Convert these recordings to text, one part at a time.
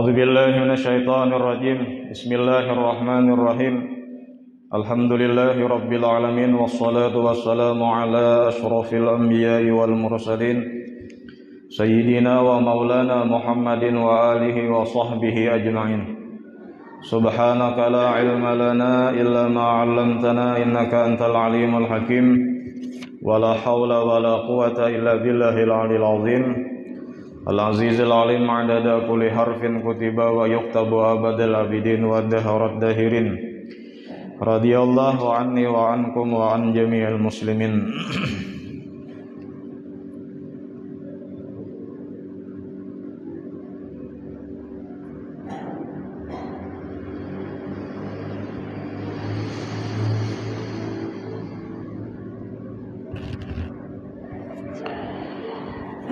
أعوذ بالله من الشيطان الرجيم بسم الله الرحمن الرحيم الحمد لله رب العالمين والصلاة والسلام على أشرف الأنبياء والمرسلين سيدنا ومولانا محمد وآله وصحبه أجمعين سبحانك لا علم لنا إلا ما علمتنا إنك أنت العليم الحكيم ولا حول ولا قوة إلا بالله العلي العظيم العزيز العليم عدد كل حرف كتب ويكتب أبد العابدين والدهر الداهرين رضي الله عني وعنكم وعن جميع المسلمين.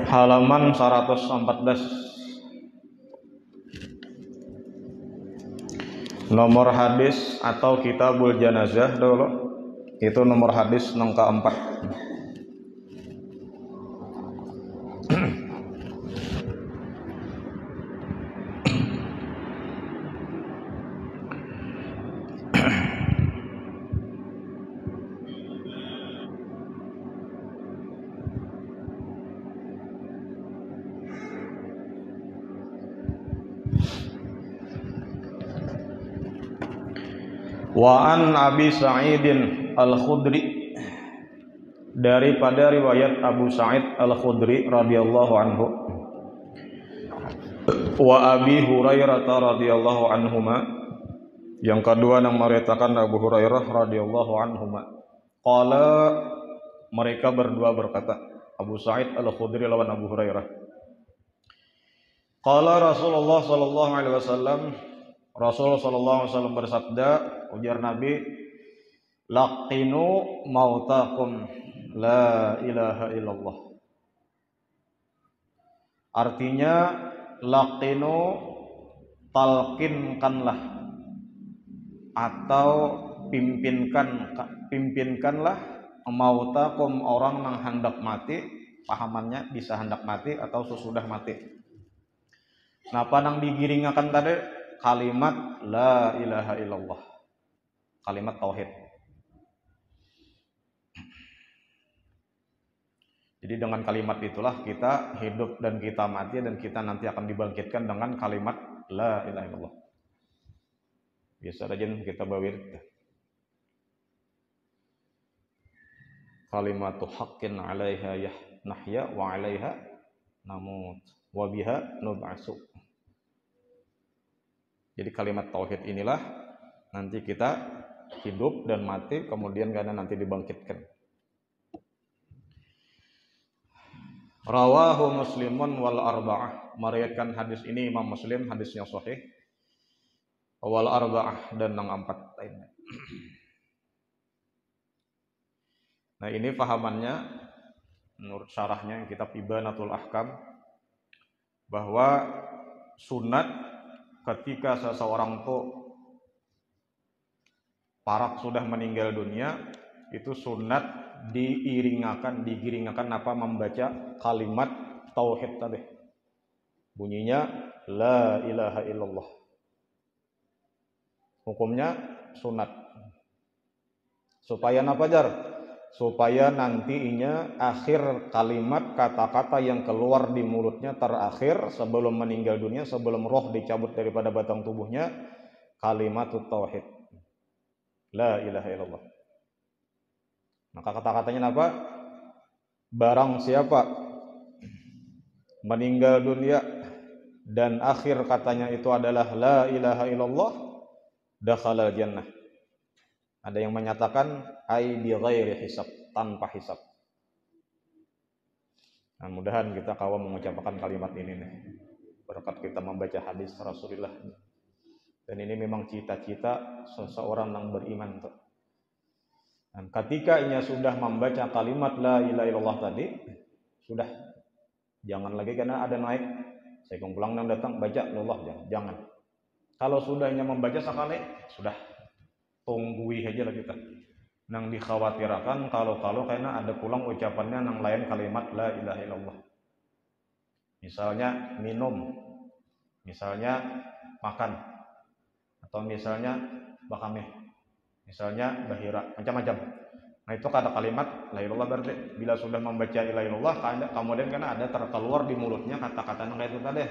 Halaman 114. Nomor hadis atau kitabul janazah dulu. Itu nomor hadis yang keempat. Wa an Abi Sa'idin Al-Khudri, daripada riwayat Abu Sa'id Al-Khudri radhiyallahu anhu, wa Abi Hurairah radhiyallahu anhuma, yang kedua yang meriwayatkan Abu Hurairah radhiyallahu anhuma, qala, mereka berdua berkata, Abu Sa'id Al-Khudri lawan Abu Hurairah, qala Rasulullah sallallahu alaihi wasallam, Rasul sallallahu alaihi wasallam bersabda, ujar Nabi, laqinu mautakum la ilaha illallah. Artinya laqinu, talqinkanlah atau pimpinkanlah mautakum, orang yang hendak mati. Pahamannya bisa hendak mati atau sesudah mati. Napa nang digiringakan tadi? Kalimat la ilaha illallah, kalimat tauhid. Jadi dengan kalimat itulah kita hidup dan kita mati, dan kita nanti akan dibangkitkan dengan kalimat la ilaha illallah. Biasa aja kita bawir kalimatu haqqin 'alaiha nahya wa 'alaiha namut wa biha nub'atsu. Jadi kalimat tauhid inilah nanti kita hidup dan mati, kemudian karena nanti dibangkitkan. Rawahu Muslimun wal arba'ah, meriwayatkan hadis ini Imam Muslim, hadisnya sahih. Wal arba'ah, dan yang empat lainnya. Nah, ini pahamannya menurut syarahnya kitab Ibanatul Ahkam, bahwa sunat ketika seseorang tuh parak sudah meninggal dunia, itu sunat digiringakan apa, membaca kalimat tauhid tadi. Bunyinya la ilaha illallah. Hukumnya sunat. Supaya apa, Jar? Supaya nantinya akhir kalimat, kata-kata yang keluar di mulutnya terakhir sebelum meninggal dunia, sebelum roh dicabut daripada batang tubuhnya, kalimat tauhid, la ilaha illallah. Maka kata-katanya apa? Barang siapa meninggal dunia dan akhir katanya itu adalah la ilaha illallah, dakhala jannah. Ada yang menyatakan ai bi ghairi hisab, tanpa hisab. Nah, mudahan kita kawan mengucapkan kalimat ini nih, berkat kita membaca hadis Rasulullah. Dan ini memang cita-cita seseorang yang beriman tuh. Dan ketika ia sudah membaca kalimat la ilaha illallah tadi, sudah, jangan lagi karena ada naik saya pulang nang datang baca Allah, jangan. Kalau sudah ia membaca sekali, sudah, tunggui aja lah kita. Nang dikhawatirkan kalau karena ada pulang ucapannya nang lain kalimat la ilaha illallah. Misalnya minum Misalnya makan, atau misalnya bakame, misalnya bahira, macam-macam. Nah itu kata kalimat la ilallah berarti bila sudah membaca la ilallah kemudian karena ada terkeluar di mulutnya kata-kata yang itu tadi.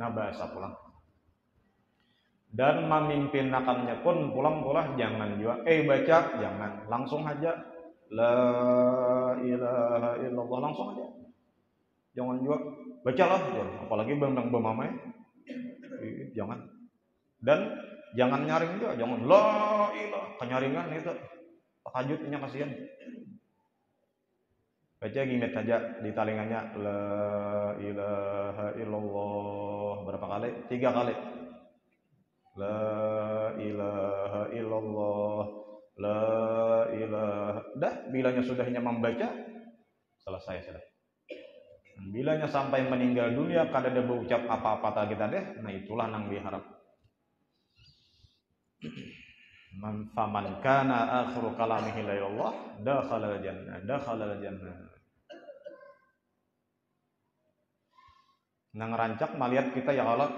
Nah bahasa pulang. Dan memimpin nakamnya pun pulang pula jangan juga baca, jangan langsung aja la ilaha illallah langsung aja. Jangan juga bacalah, apalagi bang bemamai. Jangan. Dan jangan nyaring juga, jangan la ilaha kenyaringan itu. Tahajudnya kasihan. Baca gimet saja di telinganya la ilaha illallah berapa kali? 3 kali. La ilaha illallah, la ilaha. Dah, bilanya sudahnya membaca selesai sudah. Bilanya sampai meninggal dunia kada ada berucap apa-apa tadi deh, nah itulah nang diharap. Faman kana akhiru kalamihi la ilallah dakhala al-jannah. Nang rancak melihat kita ya Allah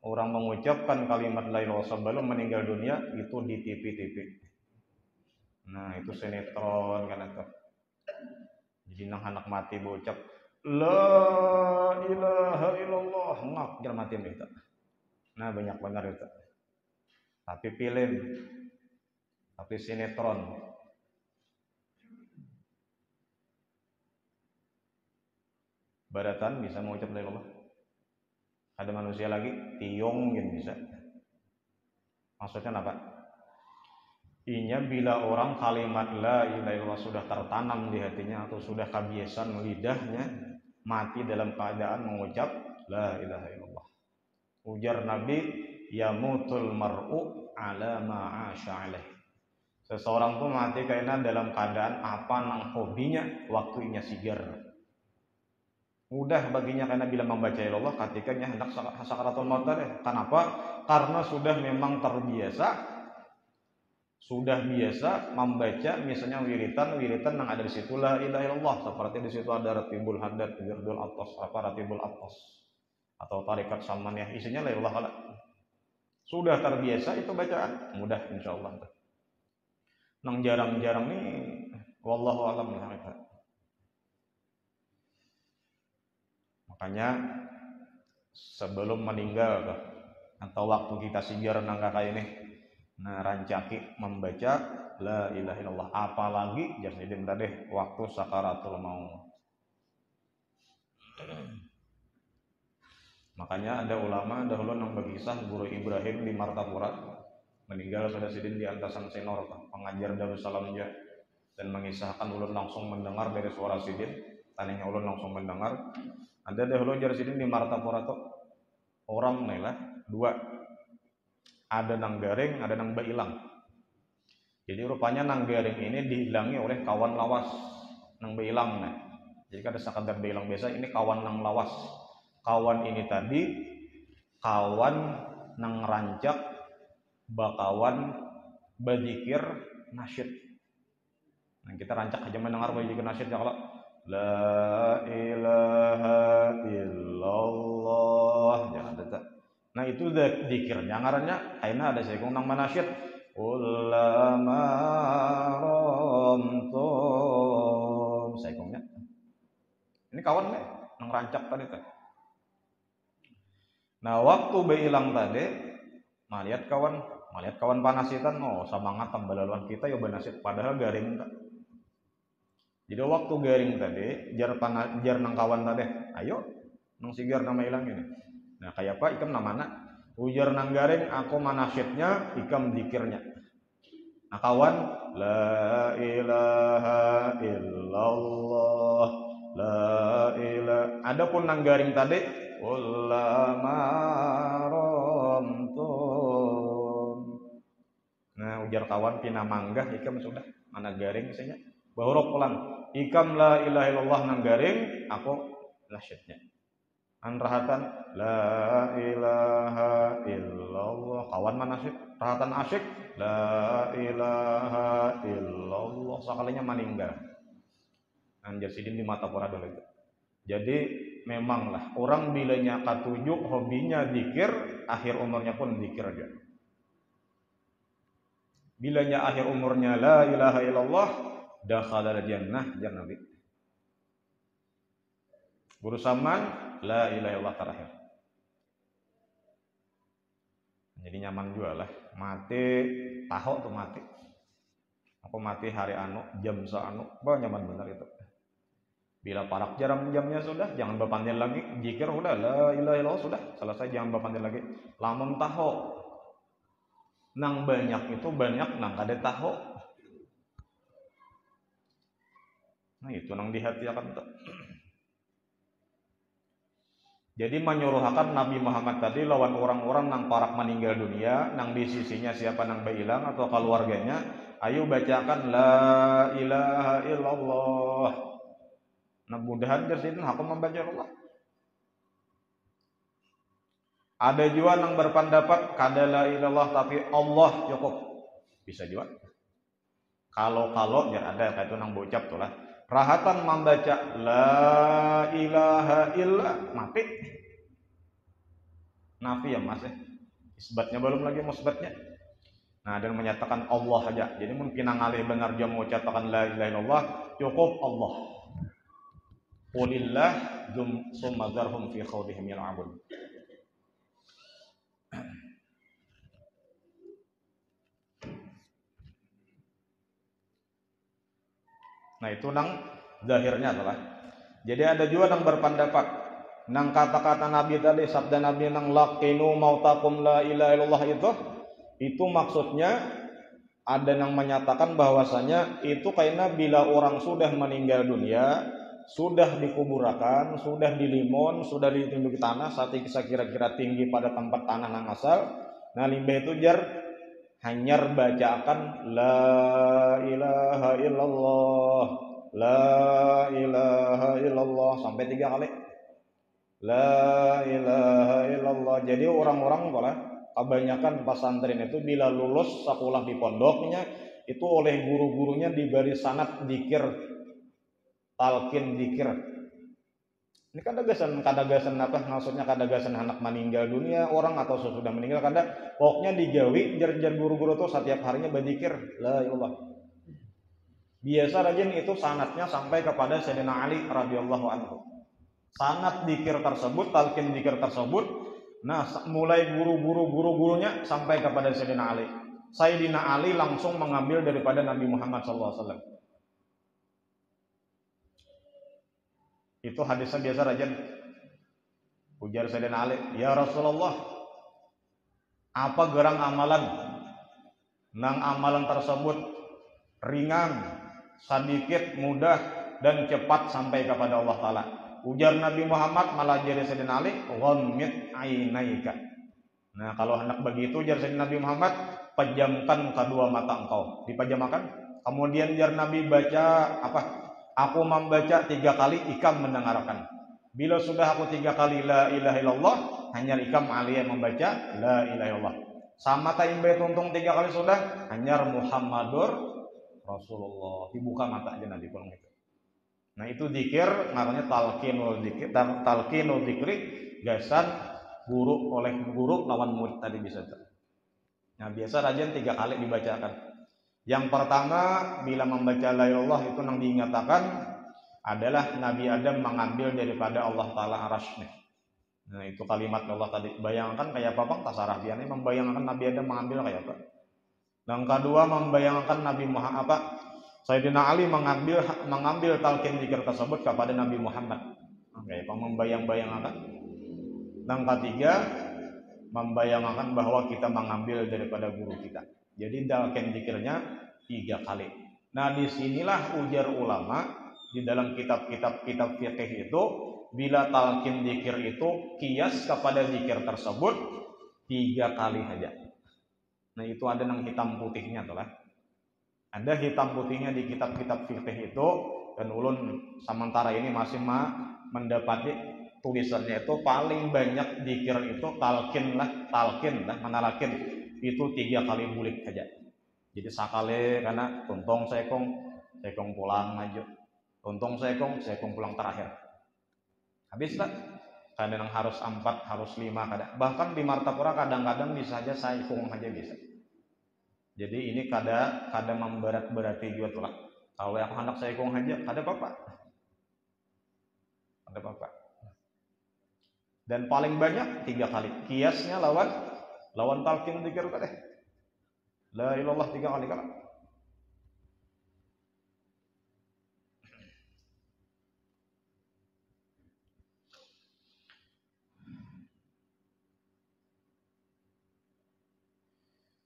orang mengucapkan kalimat la ilaha sebelum meninggal dunia itu di TV. Nah, itu sinetron kan itu. Jadi nang anak mati berucap la ilaha illallah ngap jar mati itu. Nah, banyak benar itu. Tapi film, tapi sinetron. Baratan bisa mengucap la ilallah. Ada manusia lagi tiong mungkin bisa. Maksudnya apa? Inya bila orang kalimat la ilaha illallah sudah tertanam di hatinya atau sudah kebiasaan lidahnya mati dalam keadaan mengucap la ilaha illallah. Ujar Nabi, yamutul mar'u ala ma'asya alaih. Seseorang tuh mati karena dalam keadaan apa nang hobinya waktu inya sigar. Mudah baginya karena bila membaca ilallah ketika nya hendak sakaratul maut tadi. Kenapa? Karena sudah memang sudah biasa membaca misalnya wiritan yang ada di situ la ilaha illallah, seperti di situ ada ratibul haddad, wirdul atas, ratibul atas atau tarikat samaniyah isinya la ilaha illallah. Sudah terbiasa itu bacaan, mudah insyaallah. Nang jarang-jarang nih wallahu alam ya. Makanya sebelum meninggal atau waktu kita sigar nang kakak ini, nah rancaki membaca la ilaha illallah, apalagi jasidin tadi waktu sakaratul maut. Makanya ada ulama dahulu yang berkisah guru Ibrahim di Martapura meninggal sudah sidin di Antasan Senor, pengajar Darussalam juga, dan mengisahkan ulun langsung mendengar dari suara sidin, tadinya ulun langsung mendengar. Ada dahulu jar sidin di Martapura tuh orang nih lah dua, ada nang garing, ada nang bailang. Jadi rupanya nang garing ini dihilangi oleh kawan lawas nang bailang nih. Jadi kada sekadar bailang biasa, ini kawan nang lawas. Kawan ini tadi kawan nang rancak bakawan berzikir nasyid. Nah kita rancak aja mendengar berzikir nasyid ya kalau la ilaha illallah jangan ada. Nah itu zikirnya ngarannya aina ada sekong nang manasyid ulama romtum sekongnya. Ini kawan nih nang rancak tadi tuh. Nah waktu beilang tadi melihat kawan panasitan, oh semangat tambalaluan kita ya banasit padahal garing tak. Jadi waktu garing tadi jar nang kawan tadi, ayo nang sigar nama ilang ini. Nah kayak apa ikam namana? Ujar nang garing aku manasitnya, ikam zikirnya. Nah kawan la ilaha illallah la ilaha. Adapun nang garing tadi ulama romtum. Nah ujar kawan pina manggah ikam sudah mana garing isinya bahurok pulang ikam la ilaha illallah nang garing aku nasyidnya anrahatan la ilaha illallah kawan manasyid rahatan asyik la ilaha illallah sekalinya maninggal anjar sidin di mata pora dulu itu. Jadi memanglah orang bilanya katujuk hobinya zikir, akhir umurnya pun zikir aja. Bilanya akhir umurnya la ilaha illallah, dakhala jannah Nabi. Guru Saman la ilaha illallah terakhir. Jadi nyaman juga lah. Mati tahu tuh mati. Aku mati hari anu, jam seanu, bah nyaman benar itu. Bila parak jamnya sudah, jangan berpandai lagi. Zikir udah la ilaha illallah sudah, selesai, jangan berpandai lagi. Lamun tahu, nang banyak itu banyak, nang kada tahu. Nah itu nang di hati akan tuh. Jadi menyuruhkan Nabi Muhammad tadi lawan orang-orang nang parak meninggal dunia, nang di sisinya siapa nang bailang atau keluarganya, ayo bacakan la ilaha illallah. Nah mudahan jadi aku membaca Allah. Ada juga nang berpendapat kada la ilallah tapi Allah cukup. Bisa juga. Kalau ya ada kayak itu nang bocap tuh lah. Rahatan membaca la ilaha illa mati. Nafi ya mas ya. Isbatnya belum lagi musbatnya. Nah dan menyatakan Allah aja. Jadi mungkin ngalih benar dia mengucapkan la ilaha illallah cukup Allah. Qulillah summa dzarhum fi khawdihim yal'abun. Nah itu nang zahirnya adalah. Jadi ada juga nang berpendapat nang kata-kata Nabi tadi, sabda Nabi nang laqinu mautakum la ilaha illallah itu maksudnya ada yang menyatakan bahwasanya itu karena bila orang sudah meninggal dunia, sudah dikuburkan, sudah dilimun, sudah ditinduki tanah, saat kira-kira tinggi pada tempat tanah nang asal, nah limbah itu jar hanyar bacakan la ilaha illallah, la ilaha illallah sampai 3 kali. La ilaha illallah. Jadi orang-orang kebanyakan pesantren itu bila lulus sekolah di pondoknya itu oleh guru-gurunya diberi sanad zikir, talqin zikir. Ini kadagasan apa maksudnya kadagasan anak meninggal dunia orang atau sesudah meninggal pokoknya digawi jar guru-guru tuh setiap harinya berzikir la ilallah. Biasa rajin itu sanadnya sampai kepada Sayyidina Ali radhiyallahu anhu. Sanad zikir tersebut, talqin zikir tersebut, nah mulai gurunya sampai kepada Sayyidina Ali. Sayyidina Ali langsung mengambil daripada Nabi Muhammad SAW. Itu hadisnya biasa rajin. Ujar Sayyidina Ali, ya Rasulullah, apa gerang amalan? Nang amalan tersebut ringan, sedikit, mudah, dan cepat sampai kepada Allah Ta'ala. Ujar Nabi Muhammad malah jadi Sayyidina Ali, ghammid ainaika. Nah kalau hendak begitu ujar Sayyidina Nabi Muhammad, pejamkan kedua mata engkau. Dipejamkan. Kemudian ujar Nabi baca apa? Aku membaca 3 kali, ikam mendengarkan. Bila sudah aku 3 kali la ilaha illallah, hanya ikam Ali yang membaca la ilaha illallah. Sama taimbe tuntung 3 kali sudah, hanya Muhammadur Rasulullah. Dibuka mata aja nanti pulang itu. Nah itu zikir namanya talqinul zikri, gasan guru oleh guru lawan murid tadi bisa. Nah biasa rajin 3 kali dibacakan. Yang pertama bila membaca la ilallah itu yang diingatkan adalah Nabi Adam mengambil daripada Allah Ta'ala arasy. Nah itu kalimat Allah tadi. Bayangkan kayak apa bang tasarah dia ini membayangkan Nabi Adam mengambil kayak apa. Yang kedua membayangkan Nabi Muhammad Sayyidina Ali mengambil talqin zikir tersebut kepada Nabi Muhammad. Kayak apa membayang-bayangkan. Yang ketiga membayangkan bahwa kita mengambil daripada guru kita. Jadi talqin zikirnya 3 kali. Nah disinilah ujar ulama di dalam kitab-kitab fikih itu bila talqin zikir itu kias kepada zikir tersebut 3 kali saja. Nah itu ada yang hitam putihnya tuh lah. Ada hitam putihnya di kitab-kitab fikih itu dan ulun sementara ini masih mendapati tulisannya itu paling banyak zikir itu talqin lah menalakin itu 3 kali bulik saja. Jadi sakale karena tuntong sekong pulang maju, tuntong sekong pulang terakhir. Habis tak? Kadang harus 4, harus 5 kadang. Bahkan di Martapura kadang-kadang bisa aja saikung aja bisa. Jadi ini kada memberat-berati juga tuh lah. Kalau aku hendak saikung aja, kada apa-apa. Kada apa-apa. Dan paling banyak 3 kali. Kiasnya lawan talqin dzikir tadi. La ilallah 3 kali kan.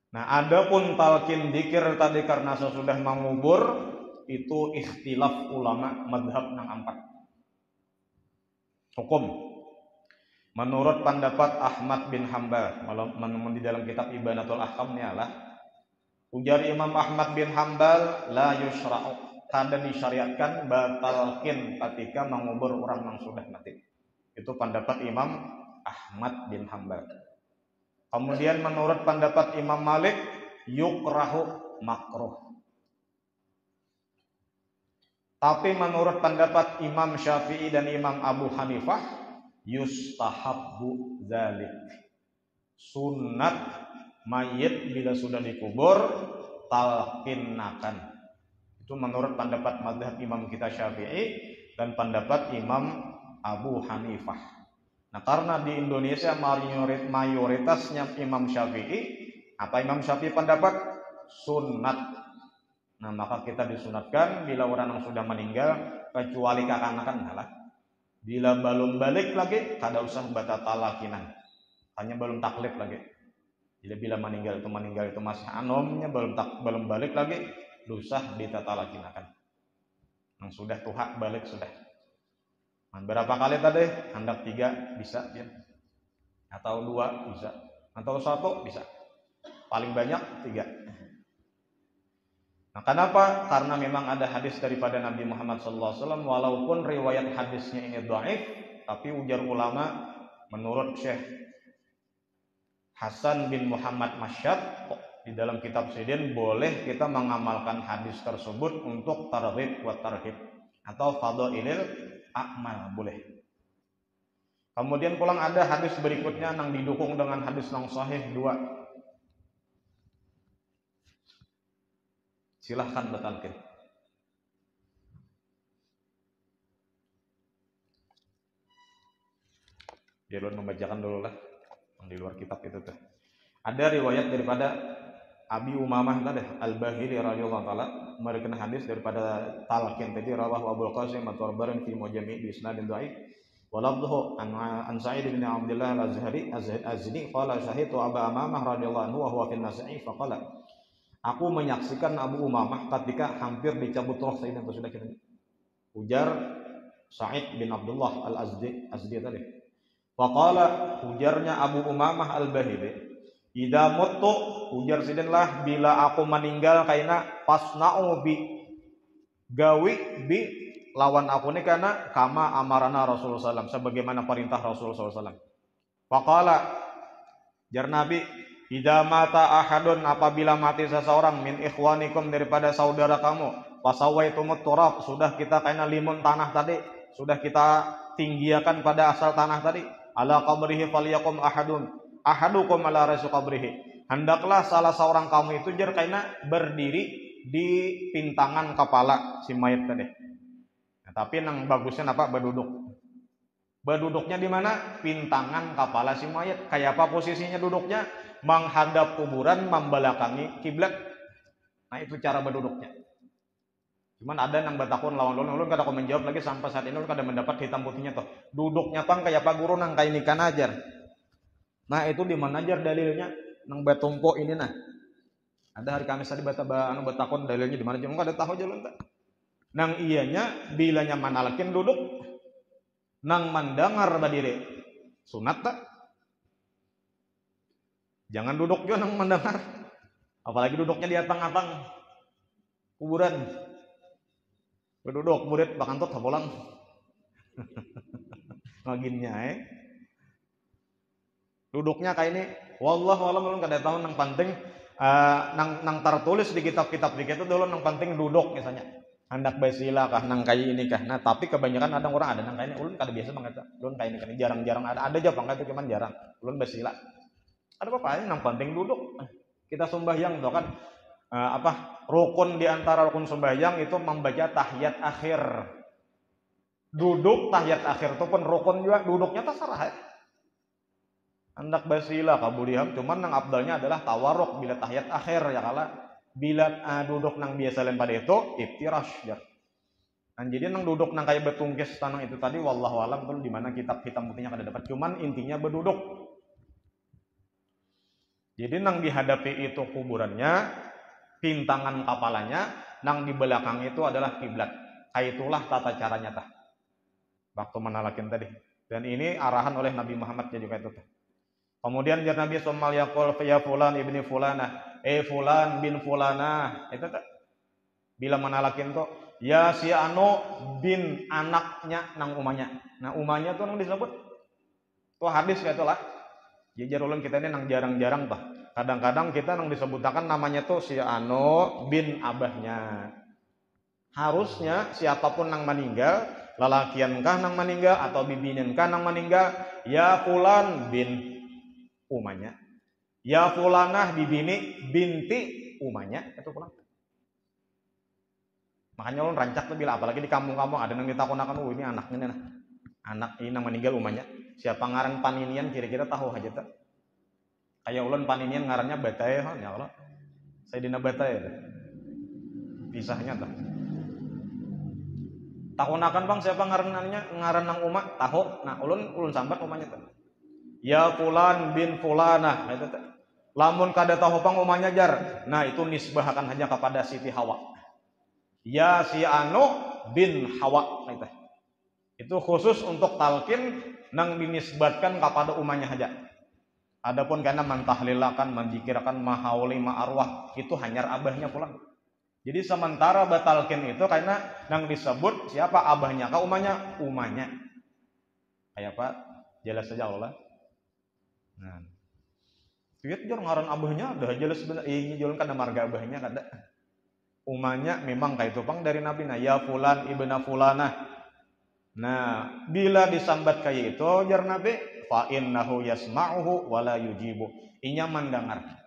Nah, adapun talqin dzikir tadi karena sesudah mengubur itu ikhtilaf ulama madhab nang 4. Hukum. Menurut pendapat Ahmad bin Hanbal, di dalam kitab Ibanatul Ahkamnya lah, ujar Imam Ahmad bin Hanbal, la yusra'u, kada disyariatkan batalkin ketika mengubur orang yang sudah mati. Itu pendapat Imam Ahmad bin Hanbal. Kemudian menurut pendapat Imam Malik, yukrahu, makruh. Tapi menurut pendapat Imam Syafi'i dan Imam Abu Hanifah, yustahabbu dzalik. Sunat mayit bila sudah dikubur talqinakan. Itu menurut pendapat mazhab Imam kita Syafi'i dan pendapat Imam Abu Hanifah. Nah, karena di Indonesia mayoritasnya Imam Syafi'i, apa Imam Syafi'i pendapat? Sunat. Nah, maka kita disunatkan bila orang yang sudah meninggal, kecuali kekanakan lah. Bila belum balik lagi, kada usah bata talakinan. Hanya belum taklif lagi. Bila meninggal itu masih anomnya, belum balik lagi, usah ditatalakinakan. Yang sudah tuha balik sudah. Nah, berapa kali tadi? Hendak 3 bisa ya. Atau 2 bisa. Atau 1 bisa. Paling banyak 3. Nah, kenapa? Karena memang ada hadis daripada Nabi Muhammad SAW, walaupun riwayat hadisnya ini dhaif, tapi ujar ulama menurut Syekh Hasan bin Muhammad Masyad di dalam kitab Sidin, boleh kita mengamalkan hadis tersebut untuk targhib wa tarhib atau fadhailil a'mal, boleh. Kemudian pulang ada hadis berikutnya yang didukung dengan hadis yang sahih 2. Silahkan batalkan. Dia luar membacakan dulu lah, yang di luar kitab itu tuh. Ada riwayat daripada Abi Umamah tadi Al-Bahili radhiyallahu taala meriwayatkan hadis daripada talqin tadi rawahu Abu Qasim at-Tabarani fi Mujami' bi isnadin dhaif. Walabduhu an Sa'id bin Abdullah al-Azhari qala syahidu Abu Umamah radhiyallahu anhu wa huwa fi an-Nasa'i faqala, aku menyaksikan Abu Umamah ketika hampir dicabut roh Sayyidina sudah kita. Ujar Sa'id bin Abdullah al-Azdi tadi. Faqala, ujarnya Abu Umamah al-Bahili, idza muttu, ujar sidinlah bila aku meninggal kaina pasna'u bi, gawi bi lawan aku ni kana kama amarana Rasulullah SAW, sebagaimana perintah Rasulullah SAW. Faqala, jar Nabi, idza mata ahadun, apabila mati seseorang min ikhwanikum daripada saudara kamu, fasawaitumut turab, sudah kita kaina limun tanah tadi, sudah kita tinggiakan pada asal tanah tadi, ala qabrihi falyakum ahadukum ala rasu qabrihi, hendaklah salah seorang kamu itu jar kaina berdiri di pintangan kepala si mayit tadi. Nah, tapi yang bagusnya apa? Berduduknya di mana? Pintangan kepala si mayit. Kayak apa posisinya duduknya? Menghadap kuburan, membelakangi kiblat. Nah, itu cara berduduknya. Cuman ada yang bertakun lawan ulun kada kau menjawab lagi sampai saat ini ulun kada mendapat hitam putihnya toh. Duduknya pang kayak apa guru nang kayak nikan ajar. Nah, itu di mana ajar dalilnya? Nang betumpo ini nah. Ada hari Kamis tadi bertakun dalilnya di mana? Cuma kada tahu jalan tak. Nang iyanya bila nyaman alakin duduk, nang mendengar berdiri sunat tak? Jangan duduk juga nang mendengar, apalagi duduknya di atang-atang kuburan. Berduduk murid bakantut hapulang ngaginnya duduknya kayak ini. Wallahu a'lam, belum kada tahu nang penting nang tertulis di kitab-kitab dikit itu dulu nang penting duduk misalnya. Hendak basila kah nang kai ini kah. Nah, tapi kebanyakan ada orang ada nang kai ini ulun kada biasa banget. Ulun kai ini kan jarang-jarang ada aja bang itu cuman jarang. Ulun basila. Ada apa nang penting duduk. Kita sembahyang tuh kan rukun di antara rukun sembahyang itu membaca tahiyat akhir. Duduk tahiyat akhir itu pun rukun juga, duduknya terserah ya. Hendak basila kabuliam cuman nang abdalnya adalah tawarruk bila tahiyat akhir ya kala bila duduk nang biasa lain pada itu iftirash ya. Dan jadi nang duduk nang kayak betungkis tanang itu tadi wallahu alam tuh di mana kitab hitam putihnya kada dapat cuman intinya berduduk. Jadi nang dihadapi itu kuburannya, pintangan kepalanya, nang di belakang itu adalah kiblat. Itulah tata caranya tah. Waktu menalakin tadi. Dan ini arahan oleh Nabi Muhammad jadi kayak itu tah. Kemudian jar Nabi sallallahu alaihi wasallam ya fulan ibni fulana, fulan bin fulana. Itu tah. Bila menalakin tuh ya si anu bin anaknya nang umanya. Nah umanya tuh nang disebut. Tuh hadis kayak itulah. Jajar ulun kita ini nang jarang-jarang bah. Kadang-kadang kita nang disebutakan namanya tuh si anu bin abahnya. Harusnya siapapun nang meninggal, lalakian kah nang meninggal atau bibinin kah nang meninggal, ya fulan bin umanya. Ya fulanah bibini binti umanya, itu pulang. Makanya ulun rancak tuh bila apalagi di kampung-kampung ada nang ditakunakan, ini anaknya nih nah. Anak ini nang meninggal umanya. Siapa ngaran paninian kira-kira tahu aja tuh. Kayak ulun paninian ngarannya Batae ya Allah. Sayyidina Batae. Pisahnya tuh. Tahunakan bang siapa ngaranannya ngaran nang umat tahu. Nah ulun sambat umanya tuh. Ya fulan bin fulanah itu tuh. Lamun kada tahu pang umanya jar. Nah itu nisbahkan hanya kepada Siti Hawa. Ya si anu bin Hawa itu. Itu khusus untuk talqin nang dinisbatkan kepada umanya saja. Adapun karena mentahlilakan, mendzikirkan mahauli ma'arwah itu hanya abahnya pulang. Jadi sementara batalkin itu karena nang disebut siapa abahnya, kah umanya? Umanya. Kayak apa? Jelas saja Allah. Nah. Lihat jor ngaran abahnya dah jelas benar. Ini jualan kana marga abahnya kada. Umanya memang kayak itu pang dari Nabi na ya fulan ibna fulanah. Nah, bila disambat kayak itu jar Nabi fa innahu yasma'uhu wa la yujibu. Inya mendengar.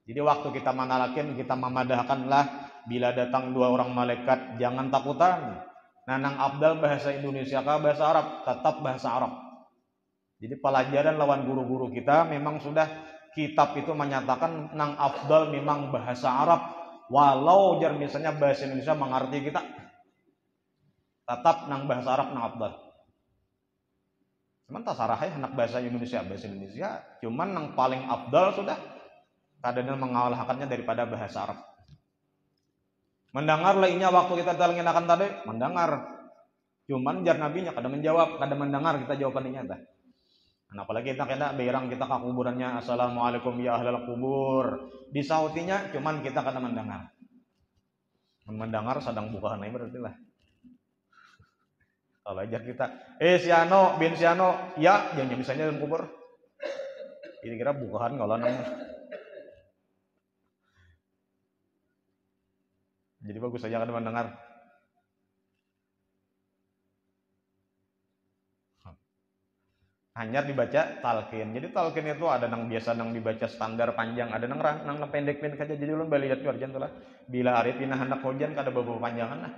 Jadi waktu kita manalakin kita memadahkanlah bila datang dua orang malaikat jangan takutan. Nanang abdal bahasa Indonesia kah bahasa Arab? Tetap bahasa Arab. Jadi pelajaran lawan guru-guru kita memang sudah kitab itu menyatakan nang afdal memang bahasa Arab. Walau jar misalnya bahasa Indonesia mengerti kita tetap nang bahasa Arab nang afdal. Cuman tasarahai anak bahasa Indonesia cuman yang paling afdal sudah kadang mengalahkannya daripada bahasa Arab. Mendengar lainnya waktu kita talenginakan tadi mendengar, cuman jar nabinya kadang menjawab, kadang mendengar kita jawabannya dah. Nah, apalagi kita kena berang kita ke kuburannya assalamualaikum ya ahlal kubur disautinya cuman kita kadang mendengar sedang bukaan ini berarti lah. Kalau ajar kita, siano bin siano, ya, jangan misalnya dalam kubur. Kira-kira bukaan kalau nang. Jadi bagus saja kan mendengar. Hanya dibaca talqin. Jadi talqin itu ada nang biasa nang dibaca standar panjang, ada nang pendek-pendek aja. Jadi ulun bali lihat warjan tuh lah. Bila arifina hendak hujan kada beberapa panjangan lah.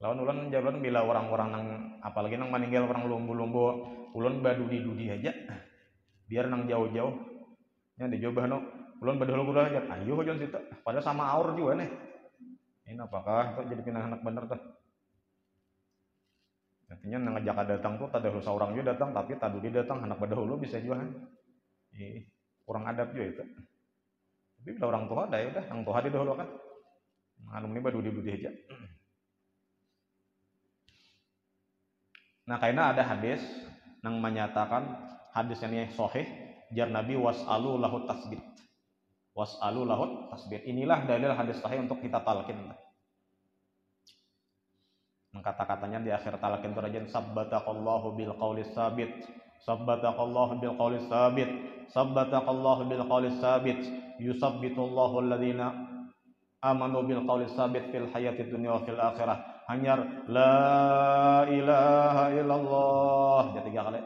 Lawan ulun jalan bila orang-orang nang apalagi nang meninggal orang lumbu-lumbu ulun badudi-dudi aja biar nang jauh-jauh nya di jauh bahno ulun badul-badul aja ayo hujan situ padahal sama aur juga nih ini apakah itu jadi pindah anak bener tuh artinya nang ngajak datang tuh tadahulu seorang juga datang tapi tadudi datang anak badahulu bisa juga kurang adab juga itu tapi bila orang tua dah ya udah nang tua di dahulu kan anu ini badudi-dudi aja. Nah, karena ada hadis yang menyatakan hadis ini sahih, jar Nabi was'alu lahu tasbit. Was'alu lahu tasbit. Inilah dalil hadis sahih untuk kita talqin. Kata-katanya di akhir talqin itu rajin sabbataqallahu bil qaulis sabit. Sabbataqallahu bil qaulis sabit. Sabbataqallahu bil qaulis sabit. Yusabbitullahu alladhina amanu bil qawli tsabit fil hayatid dunya wa fil akhirah. Hanyar la ilaha illallah. Jadi 3 kali.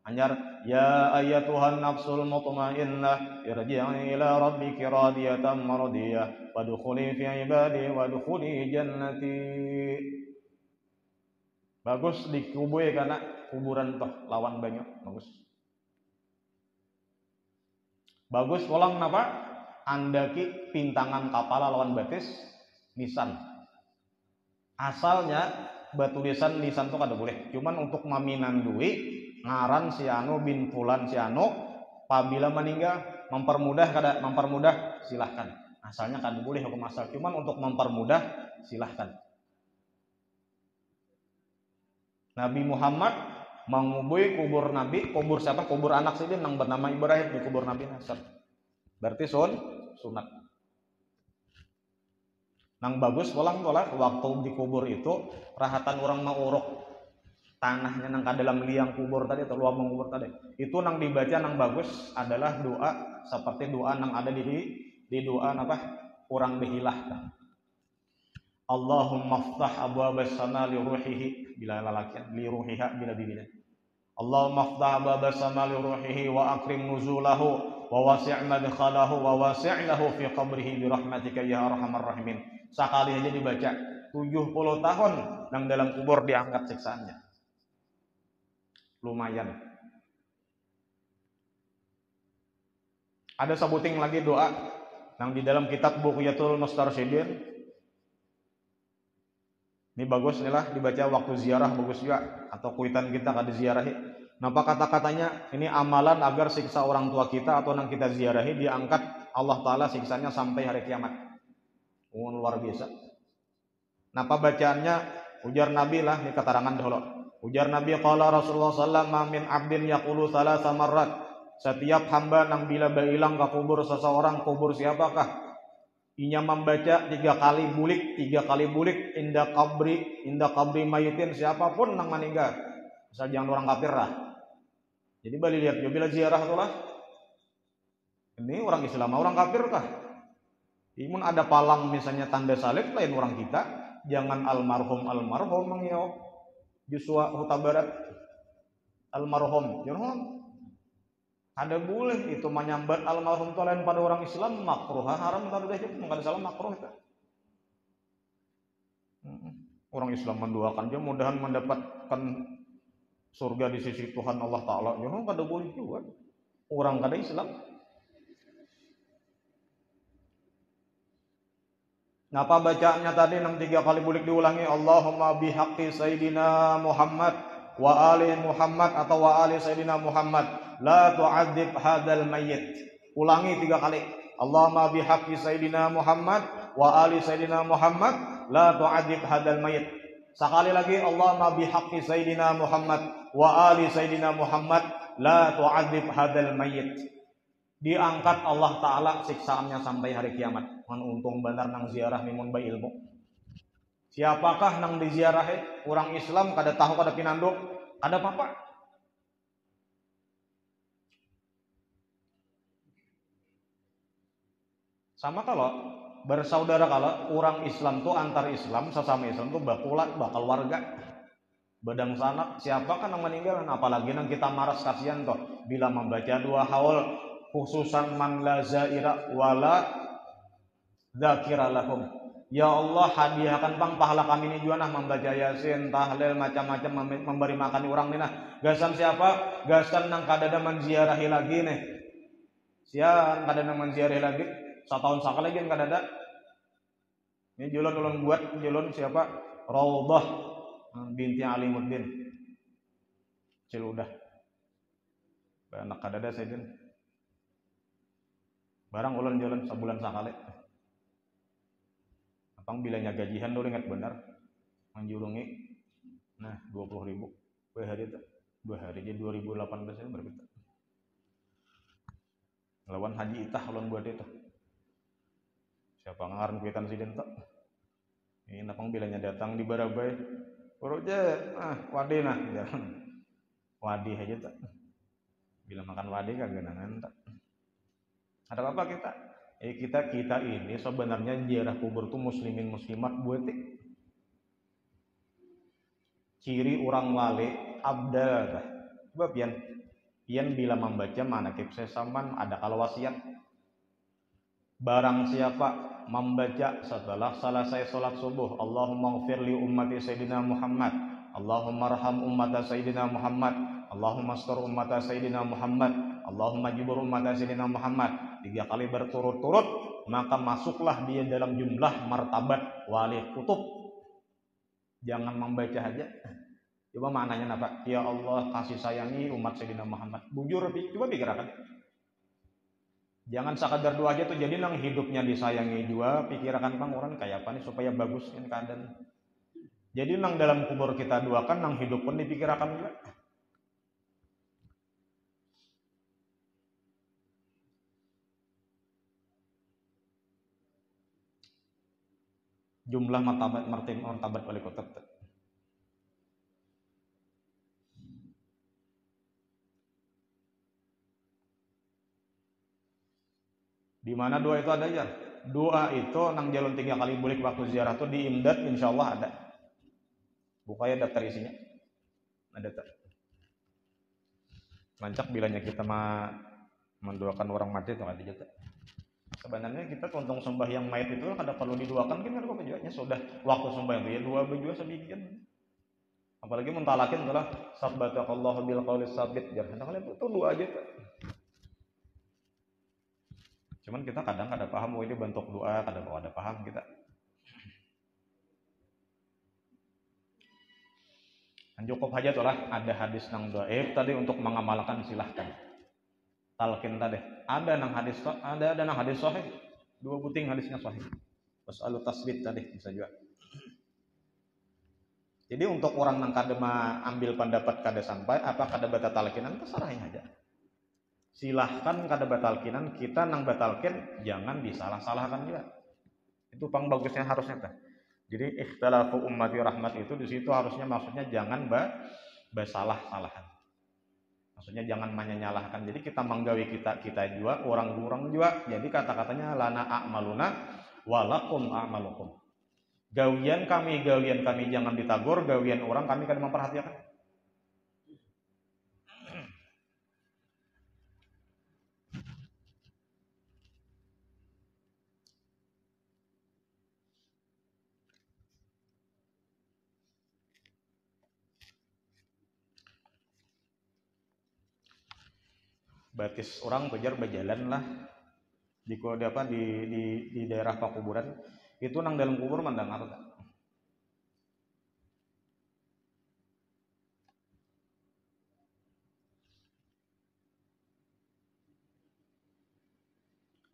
Hanyar ya ayyatuhan nafsul mutmainnah irji'i ila rabbiki radiyatan mardiyah wadkhuli fi ibadi wadkhuli jannati. Bagus dikubur karena kuburan toh lawan banyak bagus. Bagus ulang napa? Andaki pintangan kapala lawan batis nisan. Asalnya batu lisan tuh kada boleh. Cuman untuk maminan duit ngaran si anu bin fulan si anu apabila meninggal mempermudah silahkan. Asalnya kan boleh hukum asal, cuman untuk mempermudah silahkan. Nabi Muhammad mengubui kubur Nabi, kubur siapa? Kubur anak sidin yang bernama Ibrahim di kubur Nabi Nasr. Berarti sunat. Nang bagus pulang waktu dikubur itu rahatan orang mau uruk tanahnya nang dalam liang kubur tadi atau luang kubur tadi. Itu nang dibaca nang bagus adalah doa seperti doa nang ada di doa apa? Kurang dihilah. Allahumma ftah abwabas sama li ruhihi bila lalakian li ruhiha bila bibina. Allahumma ftah abwabas sama li ruhihi wa akrim nuzulahu wa wasi' madkhalahu wa wasi' lahu fi qabrihi bi rahmatika ya arhamar rahimin. Sekali aja dibaca 70 tahun nang dalam kubur diangkat siksaannya. Lumayan. Ada sebuting lagi doa yang di dalam kitab Bughyatul Mustarsyidin. Ini bagus inilah dibaca waktu ziarah bagus juga atau kuitan kita kada ziarahi. Napa kata-katanya ini amalan agar siksa orang tua kita atau nang kita ziarahi diangkat Allah taala siksanya sampai hari kiamat. Luar biasa. Napa bacaannya ujar Nabi lah di keterangan dahulu. Ujar Nabi qala Rasulullah sallallahu alaihi wasallam min abdin yaqulu salasa marrat. Setiap hamba nang bila bailang ke kubur seseorang, kubur siapakah? Inya membaca 3 kali bulik indah kabri mayitin siapapun nang meninggal. Asal jangan orang kafir lah. Jadi balik lihat bila ziarah itulah. Ini orang Islam, orang kafir kah? Imun ada palang misalnya tanda salib lain orang kita, jangan almarhum mangyo. Joshua Huta Barat almarhum, jangan. Ada boleh itu menyambat almarhum itu lain pada orang Islam makruh haram tadi deh enggak ada salah makruh itu. Orang Islam mendoakan dia mudahan mendapatkan surga di sisi Tuhan Allah taala. Ya kada boleh juga. Orang kada Islam. Napa bacaannya tadi 3 kali boleh diulangi Allahumma bihaqqi sayyidina Muhammad wa ali Muhammad atau wa ali sayyidina Muhammad la tu'adzib hadzal mayyit. Ulangi 3 kali. Allahumma bihaqqi sayyidina Muhammad wa ali sayyidina Muhammad la tu'adzib hadzal mayyit. Sekali lagi Allahumma bihaqqi sayyidina Muhammad wa ali sayyidina Muhammad la tu'adzib hadzal mayyit. Diangkat Allah taala siksaannya sampai hari kiamat. Untung benar nang ziarah mimun ba ilmu. Siapakah nang diziarahi? Orang Islam kada tahu kada pinanduk, kada apa-apa. Sama kalau bersaudara kalau orang Islam tuh antar Islam sesama Islam tuh bakal warga. Badang sanak siapakah nang meninggal apalagi nang kita maras kasihan toh bila membaca 2 haul khususan man la zaira wala dzakira lahum. Ya Allah hadiahkan pang pahala kami ini juga nah membaca Yasin, tahlil macam-macam memberi makan orang nih nah. Gasan siapa? Gasan nang kadada menziarahi lagi nih. Sian kadada menziarahi lagi. Setahun sekali lagi kadada. Ini julun buat julun siapa? Raudhah binti Alimuddin. Ciludah. Anak kadada sajen. Barang ulun julun sebulan sekali. Apang bilanya gajihan dulu ingat benar menjulungi nah 20.000 per hari itu 2 hari jadi 2018 itu berbeda lawan haji itah lawan buat itu siapa ngaran kuitan sidin tak ini apang bilanya datang di Barabai uruja wadi nah wadi aja tak bila makan wadi kagak nangan tak ada apa kita Kita ini sebenarnya ziarah kubur tuh muslimin muslimat buat ciri orang wale abda. Coba pian bila membaca manakib sesaman ada kalau wasiat. Barang siapa membaca setelah selesai sholat subuh, Allahumma ighfir li ummati Sayyidina Muhammad, Allahumma arham ummata Sayyidina Muhammad, Allahumma astur ummata Sayyidina Muhammad, Allahumma jibur ummata Sayyidina Muhammad 3 kali berturut-turut, maka masuklah dia dalam jumlah martabat wali kutub. Jangan membaca aja. Coba maknanya apa? Ya Allah kasih sayangi umat Sayyidina Muhammad. Bujur, coba pikirkan. Jangan sekadar doa aja tuh, jadi nang hidupnya disayangi juga, pikirkan bang orang kayak apa nih supaya bagus kan keadaan. Jadi nang dalam kubur kita doakan, nang hidup pun dipikirkan juga. Jumlah martabat wali kutub. Di mana doa itu ada ya? Doa itu nang jalan 3 kali bulik waktu ziarah tuh di Imdad insyaallah ada. Bukanya daftar isinya. Ada tak? Lancak bilanya kita mendoakan orang mati itu ada juga. Sebenarnya kita untung sembahyang mayat itu kada perlu didoakan kan kok juga sudah waktu sembahyang dia dua berdua sebikin. Apalagi mentalakin adalah sabbataqallahu bil qaulis sabit jar. Nah kalian itu doa aja tuh. Cuman kita kadang kada paham ini bentuk doa, kadang ada paham kita. Cukup aja tuh lah, ada hadis nang dhaif tadi untuk mengamalkan silahkan. Talqin tadi. Ada nang hadis sahih. 2 buting hadisnya sahih. Wasalu tasbit tadi bisa juga. Jadi untuk orang nang kada ambil pendapat kada sampai apa kada batal talqinan kesarahin aja. Silahkan kada batalkinan, kita nang batalkin jangan disalah-salahkan juga. Itu pang bagusnya harusnya teh. Jadi ikhtalafu ummati rahmat itu di situ harusnya maksudnya jangan bersalah-salahan. Maksudnya jangan menyalahkan. Jadi kita menggawi kita juga, orang-orang juga. Jadi kata-katanya lana a'maluna walakum a'malukum. Gawian kami jangan ditagur, gawian orang kami kada memperhatikan. Batis orang bejar berjalan lah di daerah pakuburan itu nang dalam kubur mandang apa.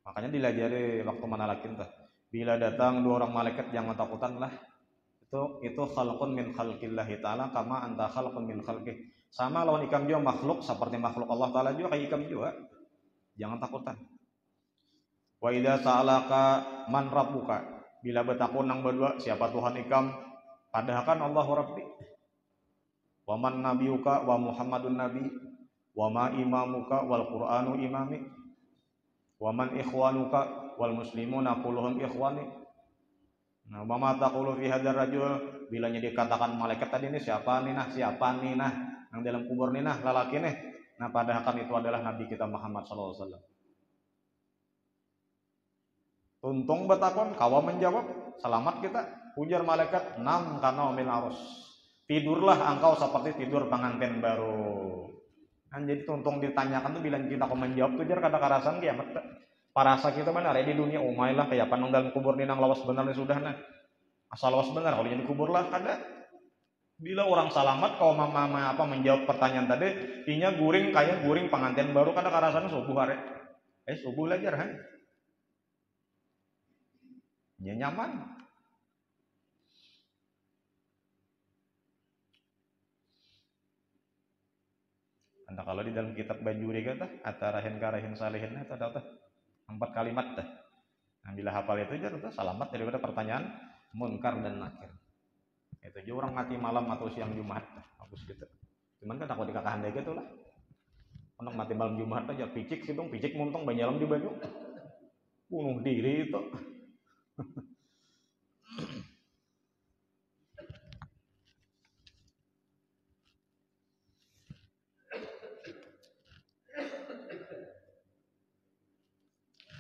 Makanya dilajari waktu manalakin tuh. Bila datang 2 orang malaikat jangan takutan lah. Itu khalqun min khalqillahi ta'ala kama anta khalqun min khalqih. Sama lawan ikam juga makhluk seperti makhluk Allah Ta'ala juga kayak ikam juga. Jangan takutan. Wa idza sa'alaka man rabbuka. Bila bertakun nang berdua siapa Tuhan ikam? Padahkan Allahu Rabbi. Wa man nabiyuka wa Muhammadun nabi. Wa ma imamuka wal Qur'anu imami. Wa man ikhwanuka wal muslimuna kulluhum ikhwani. Nah, mama taqulu fi hadzal rajul bilanya dikatakan malaikat tadi ini siapa nih nah yang dalam kubur nih nah lalaki nih. Nah, padahal itu adalah nabi kita Muhammad sallallahu alaihi wasallam. Tuntung betakon kawa menjawab, selamat kita. Ujar malaikat, nam kana min arus. Tidurlah engkau seperti tidur pengantin baru. Kan jadi tuntung ditanyakan tuh bilang kita kok menjawab tuh jar kada karasan kiamat. Parasa kita mana ada di dunia umai lah kayak panang dalam kubur ni nang lawas benar ni sudah nah. Asal lawas benar kalau jadi kubur lah kada. Bila orang salamat kau mama menjawab pertanyaan tadi, inya guring kayak guring pengantin baru kada karasan subuh hari. Subuh lajar han. Ya nyaman. Anda kalau di dalam kitab Banjuri kata atarahin karahin salihin atau 4 kalimat dah. Nah, bila hafal itu aja tuh selamat daripada pertanyaan munkar dan nakir. Itu aja orang mati malam atau siang Jumat bagus gitu. Cuman kan aku dikakahandai gitu lah. Orang mati malam Jumat aja picik muntung banyalam di baju. bunuh diri itu.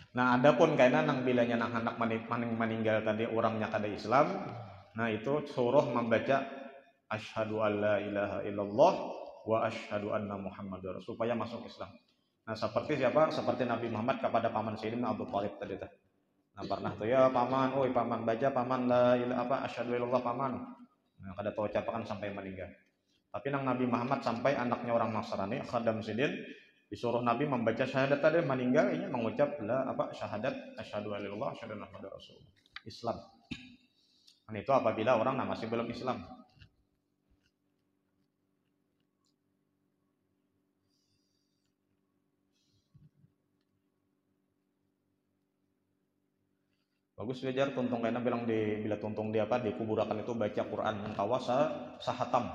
Nah, adapun kainan nang bilanya nang hendak meninggal tadi orangnya kada Islam, nah itu suruh membaca asyhadu alla ilaha illallah wa asyhadu anna muhammadar supaya masuk Islam. Nah, seperti siapa? Seperti Nabi Muhammad kepada paman Sayyidina Abu Thalib tadi teh. Nah, pernah tuh ya paman, oi paman baca paman la ilaha asyhadu illallah paman. Nah, kada tahu ucapan sampai meninggal. Tapi nang Nabi Muhammad sampai anaknya orang Nasrani, Khadam Sidin, disuruh Nabi membaca syahadat tadi meninggal ini mengucap syahadat asyhadu alla ilaha asyhadu anna muhammadar rasulullah. Islam. Dan itu apabila orang masih belum Islam. Bagus belajar tuntung karena bilang bila tuntung di kuburakan itu baca Quran kawasa sahatam.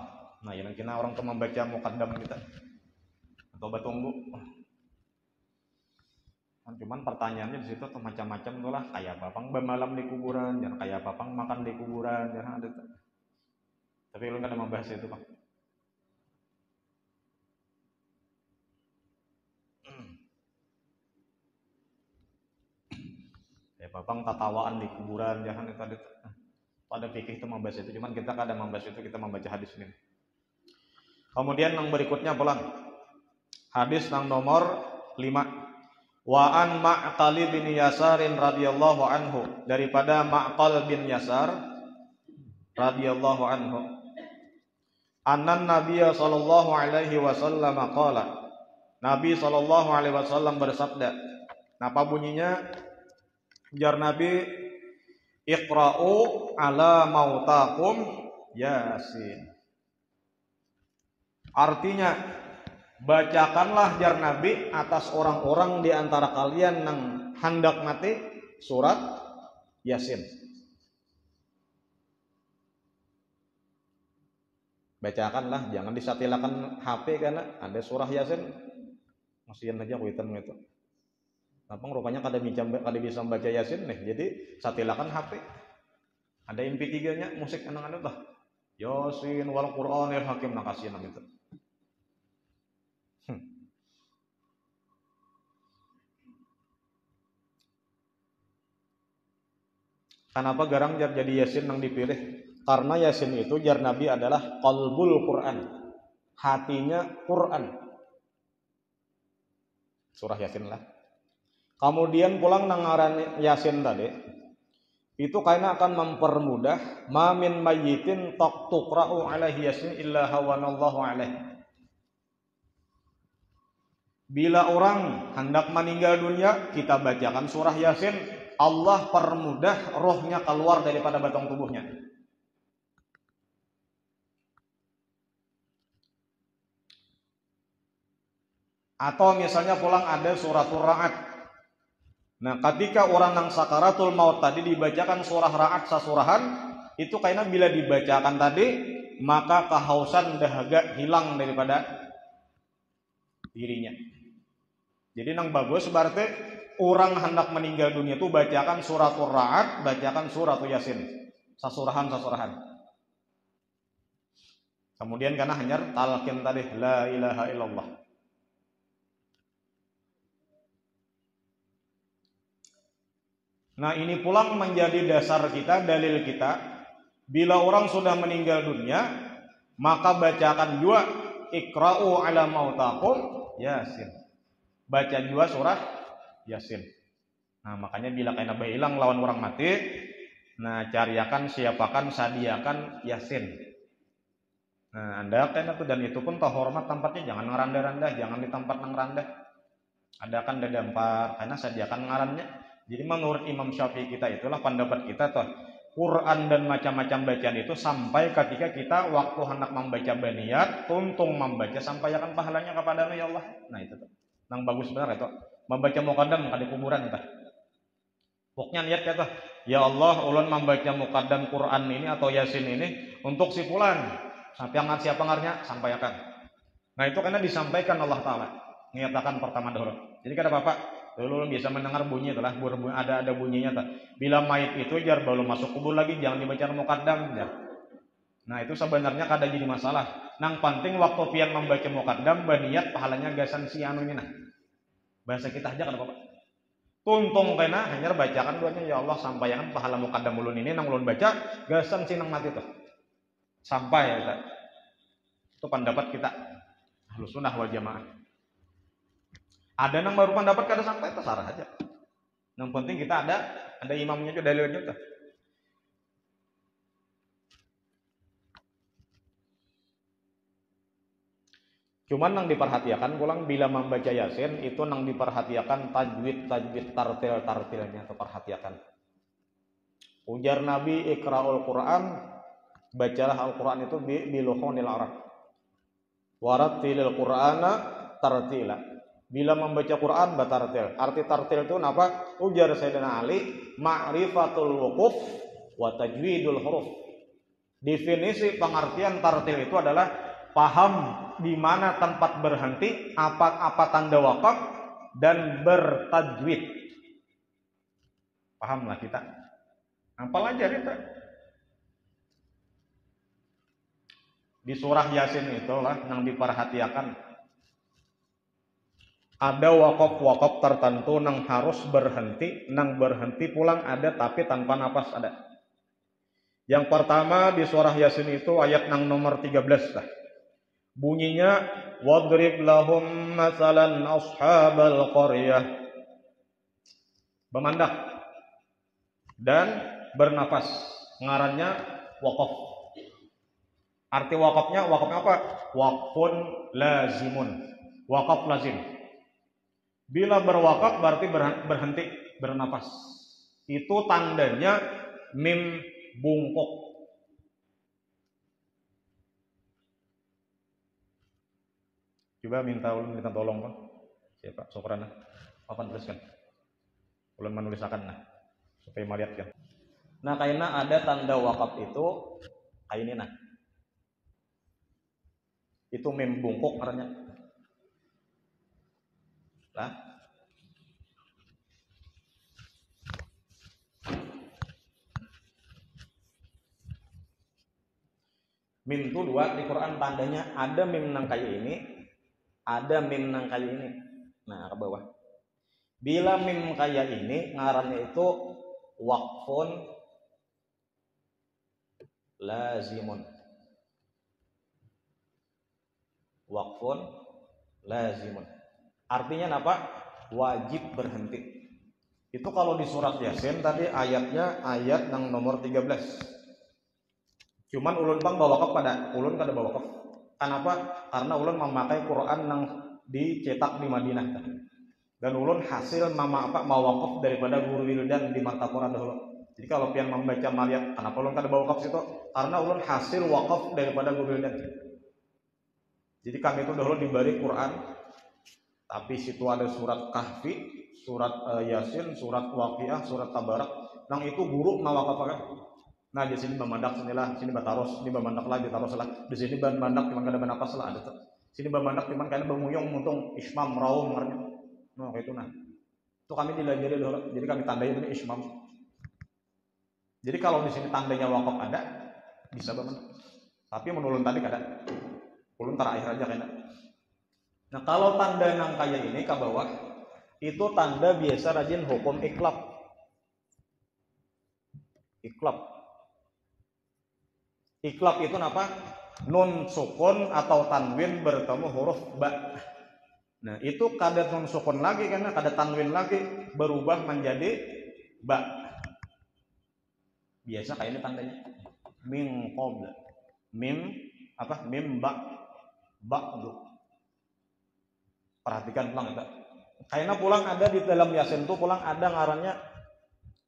Nah, yang kena orang tuh membaca muqaddam kita. Atau batunggu. Cuman pertanyaannya di situ tuh macam-macam tuh lah, kayak papang bermalam di kuburan, jangan kayak papang makan di kuburan, jangan ada. Tapi lu nggak ada membahas itu, Pak. Ya papang tatawaan di kuburan, jangan itu ada. Pada fikih itu membahas itu, cuman kita kadang membahas itu, kita membaca hadis ini. Kemudian yang berikutnya pulang. Hadis yang nomor 5. Wa an Ma'qal bin Yasarin radhiyallahu anhu, daripada Ma'qal bin Yasar radhiyallahu anhu. Annan Nabiy sallallahu alaihi wasallam qala. Nabi sallallahu alaihi wasallam bersabda. Apa bunyinya? Jar Nabi, Iqra'u ala mautakum Yasin. Artinya, bacakanlah jar Nabi atas orang-orang di antara kalian yang hendak mati surat Yasin. Bacakanlah, jangan disatilakan HP karena ada surah Yasin. Masihan aja kuitan gitu. Apa rupanya kada bisa membaca Yasin nih. Jadi satilakan HP. Ada MP3-nya musik anak-anak dah. Yasin wal Qur'anil Hakim nakasihan gitu. Kenapa garang jadi Yasin yang dipilih? Karena Yasin itu jar Nabi adalah qalbul Quran. Hatinya Quran. Surah Yasin lah. Kemudian pulang nangaran Yasin tadi. Itu karena akan mempermudah ma min mayyitin tuqra'u alaihi Yasin illa hawanallahu alaihi. Bila orang hendak meninggal dunia, kita bacakan surah Yasin, Allah permudah rohnya keluar daripada batang tubuhnya. Atau misalnya pulang ada suratul Ra'ad. Nah, ketika orang yang sakaratul maut tadi dibacakan surah Ra'ad sasurahan, itu karena bila dibacakan tadi, maka kehausan dahaga hilang daripada dirinya. Jadi nang bagus berarti orang hendak meninggal dunia itu bacakan suratul Ra'ad, bacakan suratul Yasin, sasurahan. Kemudian karena hanya talqin tadi la ilaha illallah. Nah, ini pulang menjadi dasar kita, dalil kita. Bila orang sudah meninggal dunia, maka bacakan juga Iqra'u ala mautakum Yasin. Baca juga surah Yasin. Nah, makanya bila kena hilang lawan orang mati, nah cariakan, siapakan, sadiakan Yasin. Nah, Anda kena tuh, dan itu pun terhormat tempatnya, jangan ngerandah-randah, jangan di tempat yang rendah. Adakan dadampak, karena sadiakan ngarannya. Jadi menurut Imam Syafi'i kita itulah pendapat kita tuh, Quran dan macam-macam bacaan itu sampai ketika kita waktu hendak membaca baniat, tuntung membaca sampai akan pahalanya kepada ya Allah. Nah itu tuh. Nang bagus benar itu. Membaca muqaddam di kuburan kita. Pokoknya niat kata, ya Allah, ulun membaca muqaddam Quran ini atau Yasin ini untuk si fulan. Siapa ngarnya sampaikan. Nah itu karena disampaikan Allah Taala. Niatakan pertama dahulu. Jadi kata Bapak, Dulu bisa mendengar bunyi telah ada bunyinya tak. Bila mayit itu jar belum masuk kubur lagi jangan dibaca muqaddam jar. Nah itu sebenarnya kada jadi masalah. Nang penting waktu pian membaca muqaddam berniat pahalanya gasan si anu ini nah. Bahasa kita aja kan Bapak. Tuntung kena hanya bacakan doanya ya Allah sampaikan pahala muqaddam ulun ini nang ulun baca gasan si nang mati tuh. Sampai ya. Itu pendapat kita Ahlus Sunnah wal Jamaah. Ada nang baru pendapat kada sampai terserah aja. Yang penting kita ada imamnya juga dalilnya tuh. Cuman nang diperhatikan pulang bila membaca Yasin itu nang diperhatikan tajwid tartilnya terperhatikan. Ujar Nabi Iqra'ul Quran, bacalah Al-Quran itu biluhunil Arab. Warattilil Qur'ana tartila. Bila membaca Quran batartil. Arti tartil itu apa? Ujar Sayyidina Ali, ma'rifatul wuquf wa tajwidul huruf. Definisi pengertian tartil itu adalah paham di mana tempat berhenti, apa tanda wakaf dan bertajwid. Pahamlah kita. Apalagi kita. Di surah Yasin itulah yang diperhatikan. Ada wakaf tertentu nang harus berhenti, nang berhenti pulang ada tapi tanpa napas ada. Yang pertama di surah Yasin itu ayat nang nomor 13 lah. Bunyinya wadrib lahum masalan ashabal qaryah. Bermandak dan bernafas. Ngarannya wakaf. Arti wakafnya apa? Waqfun lazimun. Wakaf lazim. Bila berwakaf berarti berhenti bernafas. Itu tandanya mim bungkuk. Coba minta tolong Pak. Siapa? Sokrana. Papan tuliskan. Ulun menulisakan nah supaya melihatkan. Nah, kayaknya ada tanda wakaf itu kayak ini nah. Itu mim bungkuk artinya. Lah. Mim itu dua di Quran tandanya ada mim nang kayak ini, ada mim nang kayak ini. Nah, ke bawah. Bila mim kayak ini ngarannya itu waqfun lazimun. Waqfun lazimun. Artinya apa? Wajib berhenti. Itu kalau di surat Yasin tadi ayatnya ayat yang nomor 13. Cuman ulun bang bawa wakaf pada ulun kada bawa wakaf. Kenapa? Karena ulun memakai Quran yang dicetak di Madinah. Dan ulun hasil mau wakaf daripada guru wildan di mata Quran dahulu. Jadi kalau pian membaca Maryam, kenapa ulun kada bawa wakaf situ? Karena ulun hasil wakaf daripada guru wildan. Jadi kami itu dahulu diberi Quran, tapi situ ada surat Kahfi, surat Yasin, surat Waqiah, surat Tabarak. Nang itu guru mawakafakan. Nah di sini bamandak sinilah, sini bataros, sini bamandak lagi taros lah. Di sini bamandak cuman kada banapas lah ada tuh. Sini bamandak cuman kada bemuyung untung ismam raum artinya. Nah kayak itu nah. Itu kami dilajari dahulu. Jadi kami tandai ini ismam. Jadi kalau di sini tandanya wakaf ada, bisa bamandak. Tapi menurun tadi kada. Ulun terakhir aja kena. Nah kalau tanda nang kayak ini ke bawah itu tanda biasa rajin hukum iklab. Iklab itu apa? Nun sukun atau tanwin bertemu huruf ba. Nah itu kada nun sukun lagi karena kada tanwin lagi berubah menjadi ba. Biasa kayak ini tandanya. Min qabla. Mim apa? Mim ba. Ba'du. Perhatikan pulang itu. Kayaknya pulang ada di dalam Yasin itu pulang ada ngarannya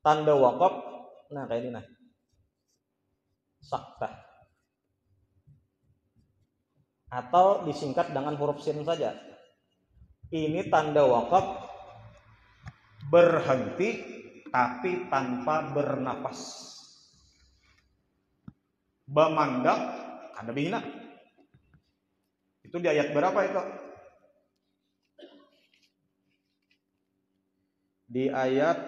tanda wakaf. Nah kayak ini nah. Saktah. Atau disingkat dengan huruf sin saja. Ini tanda wakaf berhenti tapi tanpa bernapas. Bamandak kada bihina. Itu di ayat berapa itu? di ayat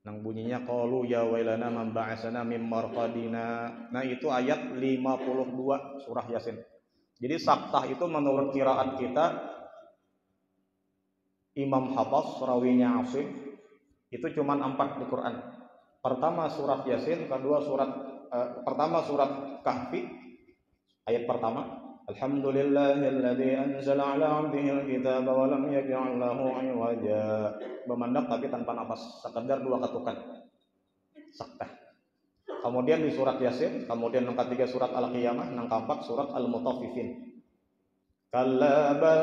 nang bunyinya qalu ya wailana man ba'asana mim marqadina. Nah, itu ayat 52 surah Yasin. Jadi saktah itu menurut qiraat kita Imam Hafs rawinya Asim itu cuma 4 di Quran. Pertama surat Yasin, pertama surat Kahfi ayat pertama, Alhamdulillahilladzi anzala 'ala 'abdihi al-kitaba wa lam yaj'al lahu 'iwaja. Memandang tapi tanpa nafas, sekedar 2 ketukan. Saktah. Kemudian di surat Yasin, kemudian yang ketiga surat Al-Qiyamah, yang keempat surat Al-Mutaffifin. Kalla bal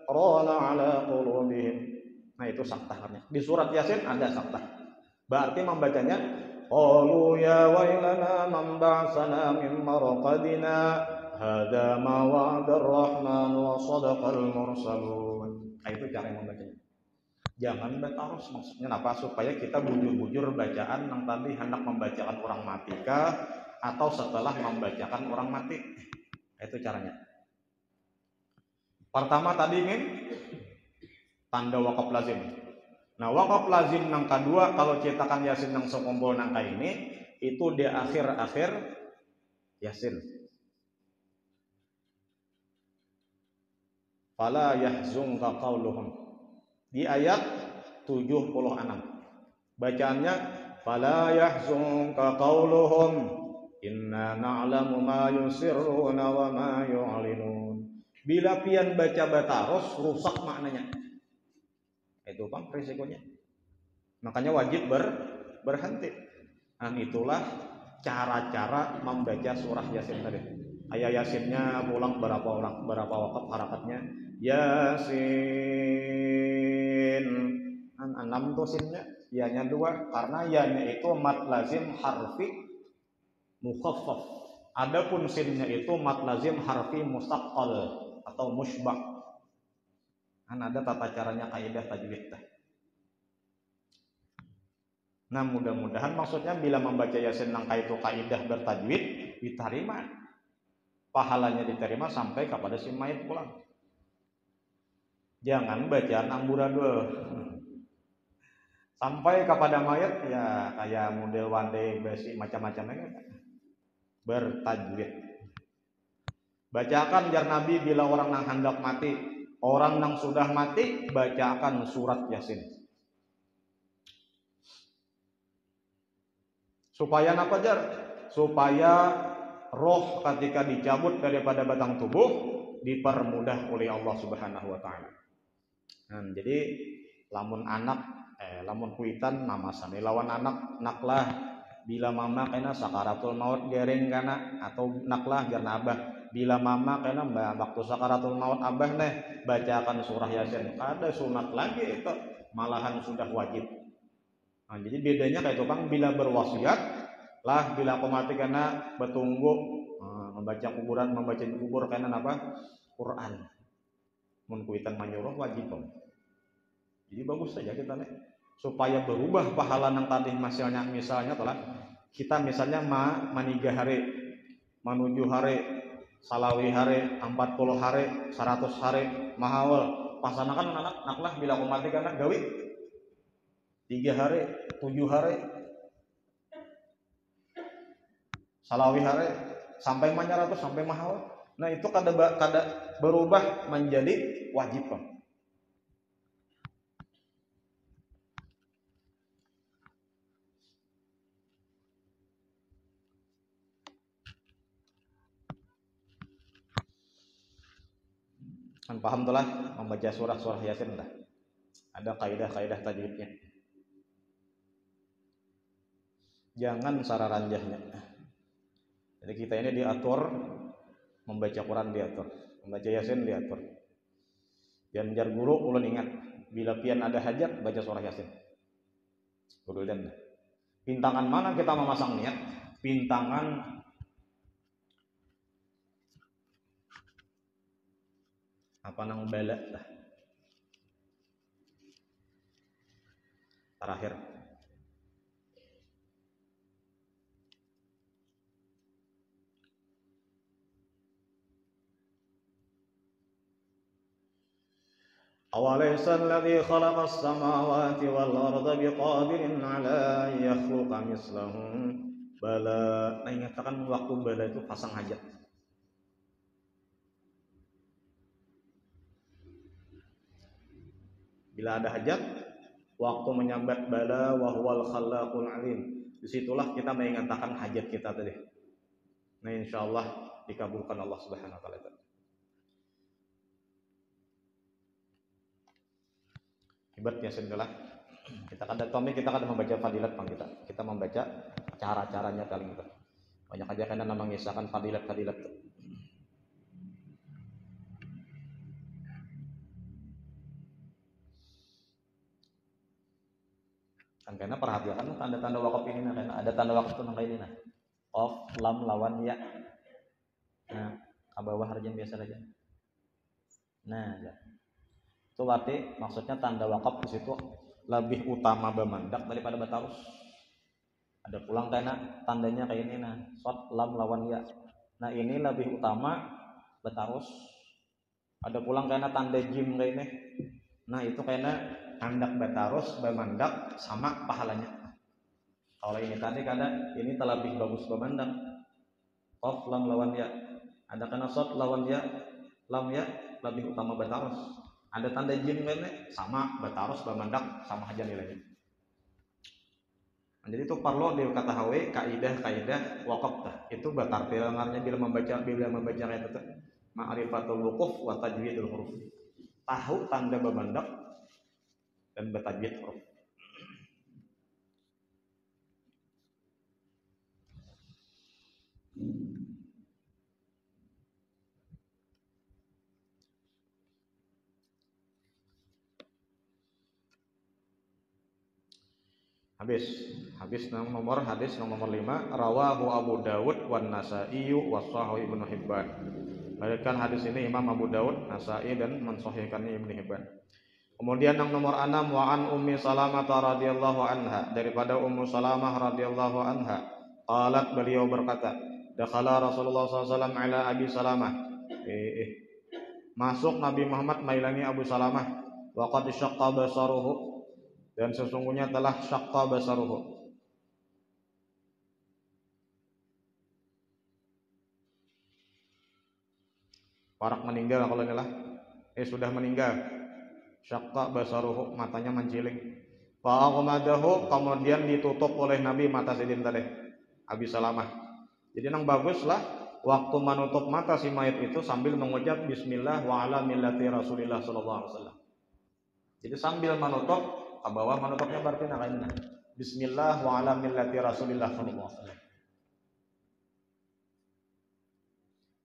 rana 'ala qulubihim. Nah, itu saktahnya. Di surat Yasin ada saktah. Berarti membacanya qalu ya wailana man ba'asana min marqadina hadza ma wa'ada ar-rahman wa sadaqal mursalun. Nah, itu cara membacanya. Jangan bertarus, maksudnya apa? Supaya kita bujur-bujur bacaan yang tadi hendak membacakan orang mati kah atau setelah membacakan orang mati. Itu caranya. Pertama tadi ini tanda wakaf lazim. Nah, wakaf lazim yang kedua kalau cetakan Yasin yang sekumpul nangka ini itu di akhir-akhir Yasin. Fala yahzunka qauluhum. Di ayat 76. Bacaannya fala yahzunka qauluhum inna na'lamu ma yusirruna wa ma yu'linun. Bila pian baca bataros rusak maknanya. Itu kan risikonya. Makanya wajib berhenti. Dan itulah cara-cara membaca surah Yasin tadi. Ayat Yasinnya pulang berapa wakaf harakatnya. Yasin. 6 tuh sinnya, ya-nya 2 karena ya-nya itu mad lazim harfi mukhaffaf. Adapun sinnya itu mad lazim harfi mustaqqal atau musybah. Kan ada tata caranya kaidah tajwid. Nah, mudah-mudahan maksudnya bila membaca Yasin nang itu kaidah bertajwid diterima. Pahalanya diterima sampai kepada si mayit pulang. Jangan bacaan amburadul. Sampai kepada mayat ya kayak model wande basi macam-macamnya bertajwid. Bacakan jar Nabi bila orang yang hendak mati, orang yang sudah mati bacakan surat Yasin. Supaya apa jar? Supaya roh ketika dicabut daripada batang tubuh dipermudah oleh Allah Subhanahu wa taala. Nah, jadi lamun kuitan mama sami lawan anak naklah bila mama kena sakaratul maut gereng kana atau naklah jarna abah bila mama kena waktu sakaratul maut abah neh bacakan surah Yasin. Ada sunat lagi itu malahan sudah wajib. Nah, jadi bedanya kayak itu Kang, bila berwasiat lah bila aku mati kena bertunggu membaca kubur kena apa Quran. Mun kuitan manyuruh wajib Kang. Jadi bagus saja kita nih supaya berubah pahala nang tadi misalnya telah kita misalnya maniga hari manuju hari salawi hari 40 hari 100 hari mahawal pasanakan anak naklah bila aku mati kana gawi 3 hari 7 hari salawi hari sampai 100 sampai mahawal. Nah, itu kada berubah menjadi wajib Bang. Kan paham telah membaca surah Yasin dah. Ada kaidah-kaidah tajwidnya. Jangan cara ranjahnya. Jadi kita ini diatur membaca Quran diatur, membaca Yasin diatur. Dan jar guru ulun ingat bila pian ada hajat baca surah Yasin. Guru dan pintangan mana kita memasang niat? Pintangan apa nang bala dah. Terakhir أوليس الذي خلق السماوات والأرض بقادر على أن يخلق مثلهم بلى. Nah, ingatkan waktu bala itu pasang hajat. Bila ada hajat, waktu menyambat bala wa huwal khallaqul alim, disitulah kita mengatakan hajat kita tadi. Nah, insyaallah dikabulkan Allah Subhanahu wa taala. Hebat ya sendirilah. Kita kada membaca fadilat pang kita membaca cara-caranya paling kita. Banyak aja kan nama mengisahkan fadilat-fadilat. Kan karena perhatikan tanda-tanda wakaf ini nah, ada tanda wakaf itu namanya ini nah. Qaf, lam, lawan, ya. Nah, ke bawah harjan biasa saja. Nah, ya. Itu berarti maksudnya tanda wakaf di situ lebih utama bemandak daripada batarus. Ada pulang karena tandanya kayak ini nah, shot, lam, lawan, ya. Nah, ini lebih utama batarus. Ada pulang karena tanda jim kayak ini. Nah, itu karena handak batarus bemandak sama pahalanya. Kalau ini tadi kada ini terlebih bagus bemandak. Qaf, lam, lawan, ya. Ada karena shot, lawan, ya, lam, ya lebih utama batarus. Ada tanda jim kan sama batarus bemandak sama aja nilainya. Nah, jadi itu perlu diketahui kaidah wakaf tah. Itu batar tilangarnya bila membaca ayat itu. Ma'rifatul wuquf wa tajwidul huruf. Tahu tanda bemandak dan bertajwid huruf. Hadis nomor 5 rawahu Abu Dawud wan Nasa'i wa Sahih Ibnu Hibban. Berikan hadis ini Imam Abu Dawud, Nasa'i dan mensahihkannya Ibnu Hibban. Kemudian yang nomor 6 wa an Ummi Salamah radhiyallahu anha, daripada Ummu Salamah radhiyallahu anha, qalat beliau berkata, dakhala Rasulullah SAW ala Abi Salamah. Masuk Nabi Muhammad mailangi Abu Salamah wa qad syaqqa basaruhu, dan sesungguhnya telah syaqqa basaruhu. Parak meninggal kalau inilah sudah meninggal. Syaqqa basaruhu, matanya menciling. Fa aghmadahu, kemudian ditutup oleh Nabi mata sidin tadi Abi Salamah. Jadi nang baguslah waktu menutup mata si mayat itu sambil mengucap bismillah wa ala millati Rasulillah sallallahu alaihi wasallam. Jadi sambil menutup, ke bawah menutupnya berarti nah ini. Bismillah wa ala millati Rasulillah sallallahu alaihi wasallam.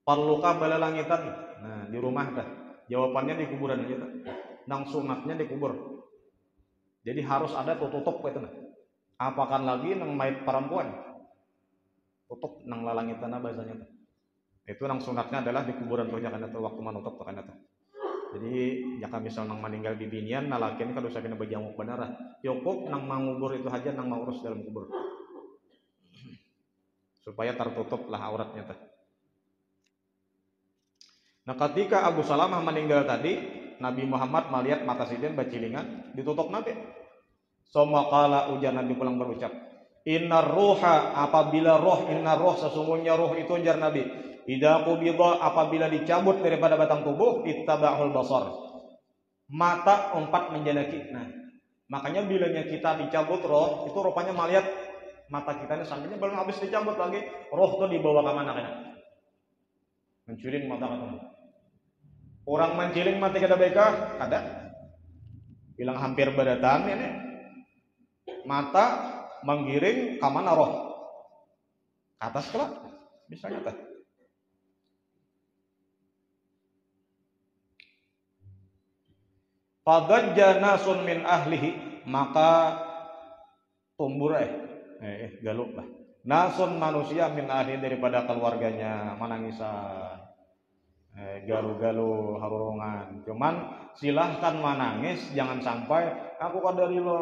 Perlukah bala langitan? Nah, di rumah dah. Jawabannya di kuburan aja dah. Nang sunatnya dikubur. Jadi harus ada tutup gitu nah. Apakan lagi nang mayat perempuan? Tutup nang lalangitan bahasanya. Itu nang sunatnya adalah di kuburan tuh jangan itu waktu menutup tuh kan itu. Jadi jika misal nang meninggal di binian nalakin kan usah kena bejamuk benar. Cukup nang mangubur itu aja nang mengurus dalam kubur. Supaya tertutup lah auratnya tuh. Nah, ketika Abu Salamah meninggal tadi, Nabi Muhammad melihat mata sidin bacilingan ditutup Nabi. Somakala ujar Nabi pulang berucap, inna ruha, apabila roh, inna roh, sesungguhnya roh itu ujar Nabi, idza qubida, apabila dicabut daripada batang tubuh, ittaba'ul basar, mata empat menjadi. Nah, makanya bilanya kita dicabut roh, itu rupanya melihat mata kita ini sampingnya belum habis dicabut lagi, roh itu dibawa ke mana kena? Menciling mata ketemu. Orang menciling mati kada baik ada. Bilang hampir berdatang ini. Mata menggiring ke mana roh? Ke atas kelak. Bisa nyata. Fadajja nasun min ahlihi, maka tumbur galuk lah. Nasun manusia min ahli daripada keluarganya menangisan. Galu-galu harungan. Cuman silahkan menangis, jangan sampai aku kada rilo,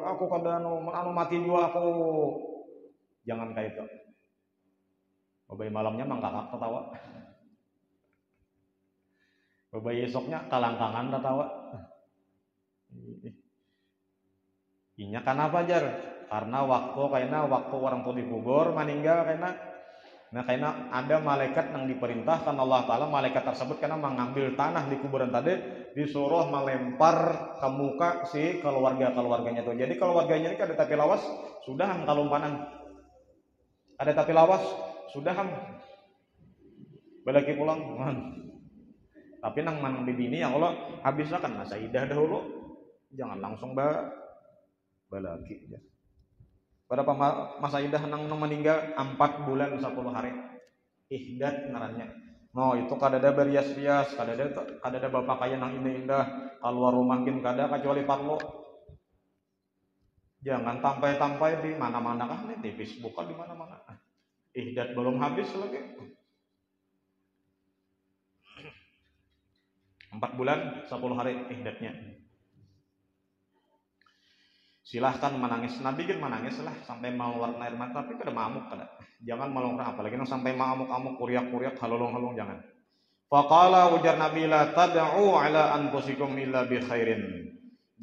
aku kada anu mati juga aku. Jangan kayak itu. Babai malamnya mangkakak tertawa. Babai esoknya kalangkangan tertawa. Inya kenapa jar? Karena waktu orang tua dikubur meninggal karena ada malaikat yang diperintahkan Allah Ta'ala, malaikat tersebut karena mengambil tanah di kuburan tadi disuruh melempar ke muka si keluarganya tuh. Jadi keluarganya ini ada tapi lawas sudah kalumpanan, ada tapi lawas sudah balik pulang. Tapi nang manang bibini ya Allah habislah kan masa idah dahulu, jangan langsung balaki ya. Berapa masa idah nang meninggal 4 bulan 10 hari. Ihdat ngarannya. No itu kadada berias-rias, kadada bapak kaya nang indah-indah, keluar rumah gin kada kecuali parlo. Jangan tampai-tampai di mana-mana kan nih di Facebook di mana-mana. Ihdat belum habis lagi. 4 bulan 10 hari ihdatnya. Silahkan menangis, Nabi kan menangis lah sampai mengeluarkan air mata, tapi kada mamuk kada. Jangan melongkrak apalagi nang sampai mamuk-mamuk kuriak-kuriak halolong-halong jangan. Faqala ujar Nabi la tad'u ala anfusikum illa bi khairin.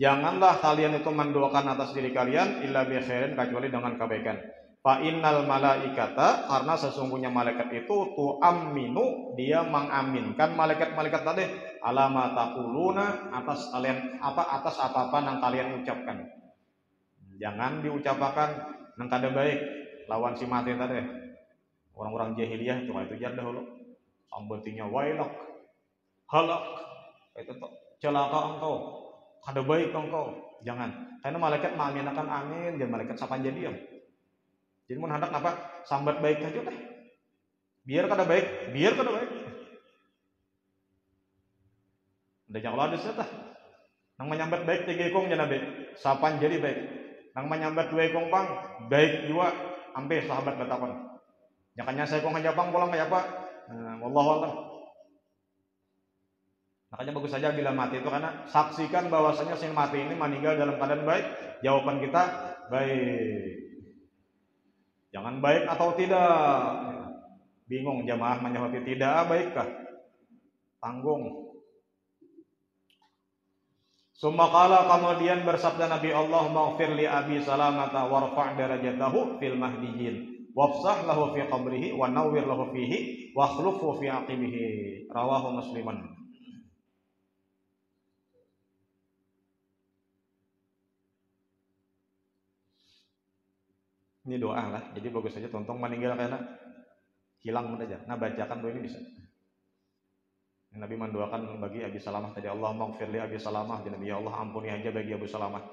Janganlah kalian itu mendoakan atas diri kalian illa bi khairin kecuali dengan kebaikan. Fa innal malaikata karena sesungguhnya malaikat itu tu'amminu dia mengaminkan malaikat-malaikat tadi alama taquluna atas kalian atas apa-apa yang kalian ucapkan. Jangan diucapkan nang kada baik lawan si mati tadi. Orang-orang jahiliyah cuma itu jar dahulu. Sambetinya wailak, halak, itu tuh celaka engkau, kada baik engkau. Jangan. Karena malaikat mengaminkan amin dan malaikat sapan jadi. Jadi mun hendak apa? Sambat baik aja deh. Biar kada baik. Udah jangan ada setah. Nang menyambat baik tiga ekong jana baik. Sapan jadi baik. Nang menyambat 2 ekong pang baik juga ampe sahabat batapan. Jakanya saya ekong hajapang pulang kayak apa? Wallahu a'lam. Makanya bagus saja bila mati itu karena saksikan bahwasanya si mati ini meninggal dalam keadaan baik. Jawaban kita baik. Jangan baik atau tidak. Bingung jamaah menjawab tidak baikkah? Tanggung. Sumakala kemudian bersabda Nabi Allah maghfir li Abi Salamata warfa' darajatahu fil mahdiyyin wafsah lahu fi qabrihi wa nawwir lahu fihi wa akhlufhu fi aqibihi rawahu Musliman. Ini doa lah, jadi bagus saja tontong meninggal karena hilang saja. Nah bacakan doa ini bisa. Nabi mendoakan bagi Abi Salamah tadi Allah maghfir li Abi Salamah dan Nabi Allah ampuni aja bagi Abu Salamah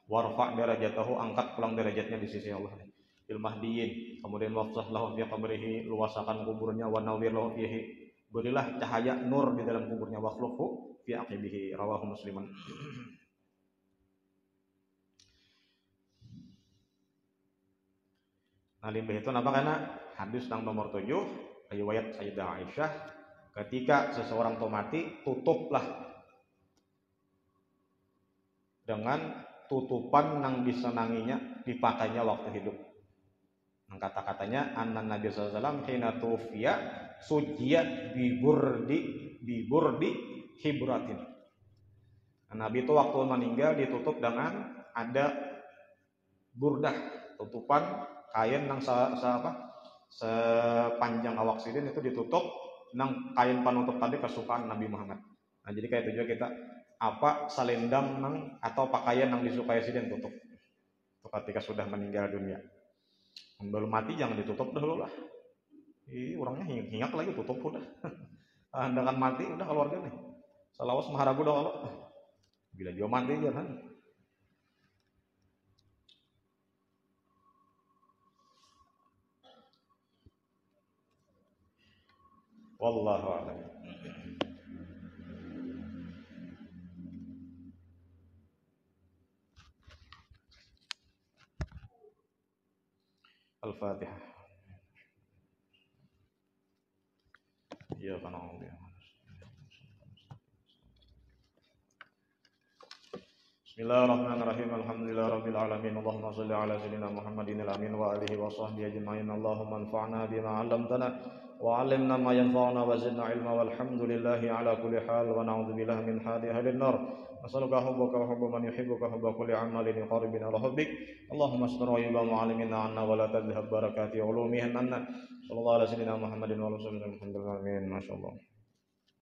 warfa' darajatahu angkat pulang derajatnya di sisi Allah fil mahdiyyin kemudian wafsah lahu fi qabrihi luasakan kuburnya wa nawwir lahu fihi berilah cahaya nur di dalam kuburnya wa khlufu fi aqibihi rawahu Musliman. Nah limbah itu apa karena hadis nomor 7 riwayat Sayyidah Aisyah ketika seseorang itu mati tutuplah dengan tutupan yang disenanginya dipakainya waktu hidup. Kata-katanya anna Nabi sallallahu alaihi wasallam hina tufiya sujiya biburdi hibratin. Nabi itu waktu meninggal ditutup dengan ada burdah, tutupan kain yang sepanjang awak sidin itu ditutup nang kain panutup tadi kesukaan Nabi Muhammad. Nah jadi kayak itu juga kita selendang nang atau pakaian yang disukai sidin tutup ketika sudah meninggal dunia. Belum mati jangan ditutup dahulu lah. Orangnya hingat lagi tutup udah. Dengan mati udah keluarga nih. Salawas maharagu dah kalau. Bila dia mati jangan. Wallahu a'lam. Al-Fatihah. Ya kana Bismillahirrahmanirrahim. Alhamdulillahirabbil alamin. Allahumma shalli ala sayyidina Muhammadin al-amin wa alihi wa sahbihi ajma'in. Allahumma anfa'na bima 'allamtana wa 'allimna ma yanfa'una wa zidna 'ilma walhamdulillahi ala kulli hal wa na'udzu billahi min hali ahlin nar. Nas'aluka hubbuka wa hubba man yuhibbuka hubba kulli 'amalin yuqarribuna ila hubbik. Allahumma astur 'ayuba mu'allimina 'anna wa la tadhhab barakati 'ulumihin anna. Sallallahu ala sayyidina Muhammadin wa ala alihi wa sahbihi. Alhamdulillah. Amin. Masyaallah.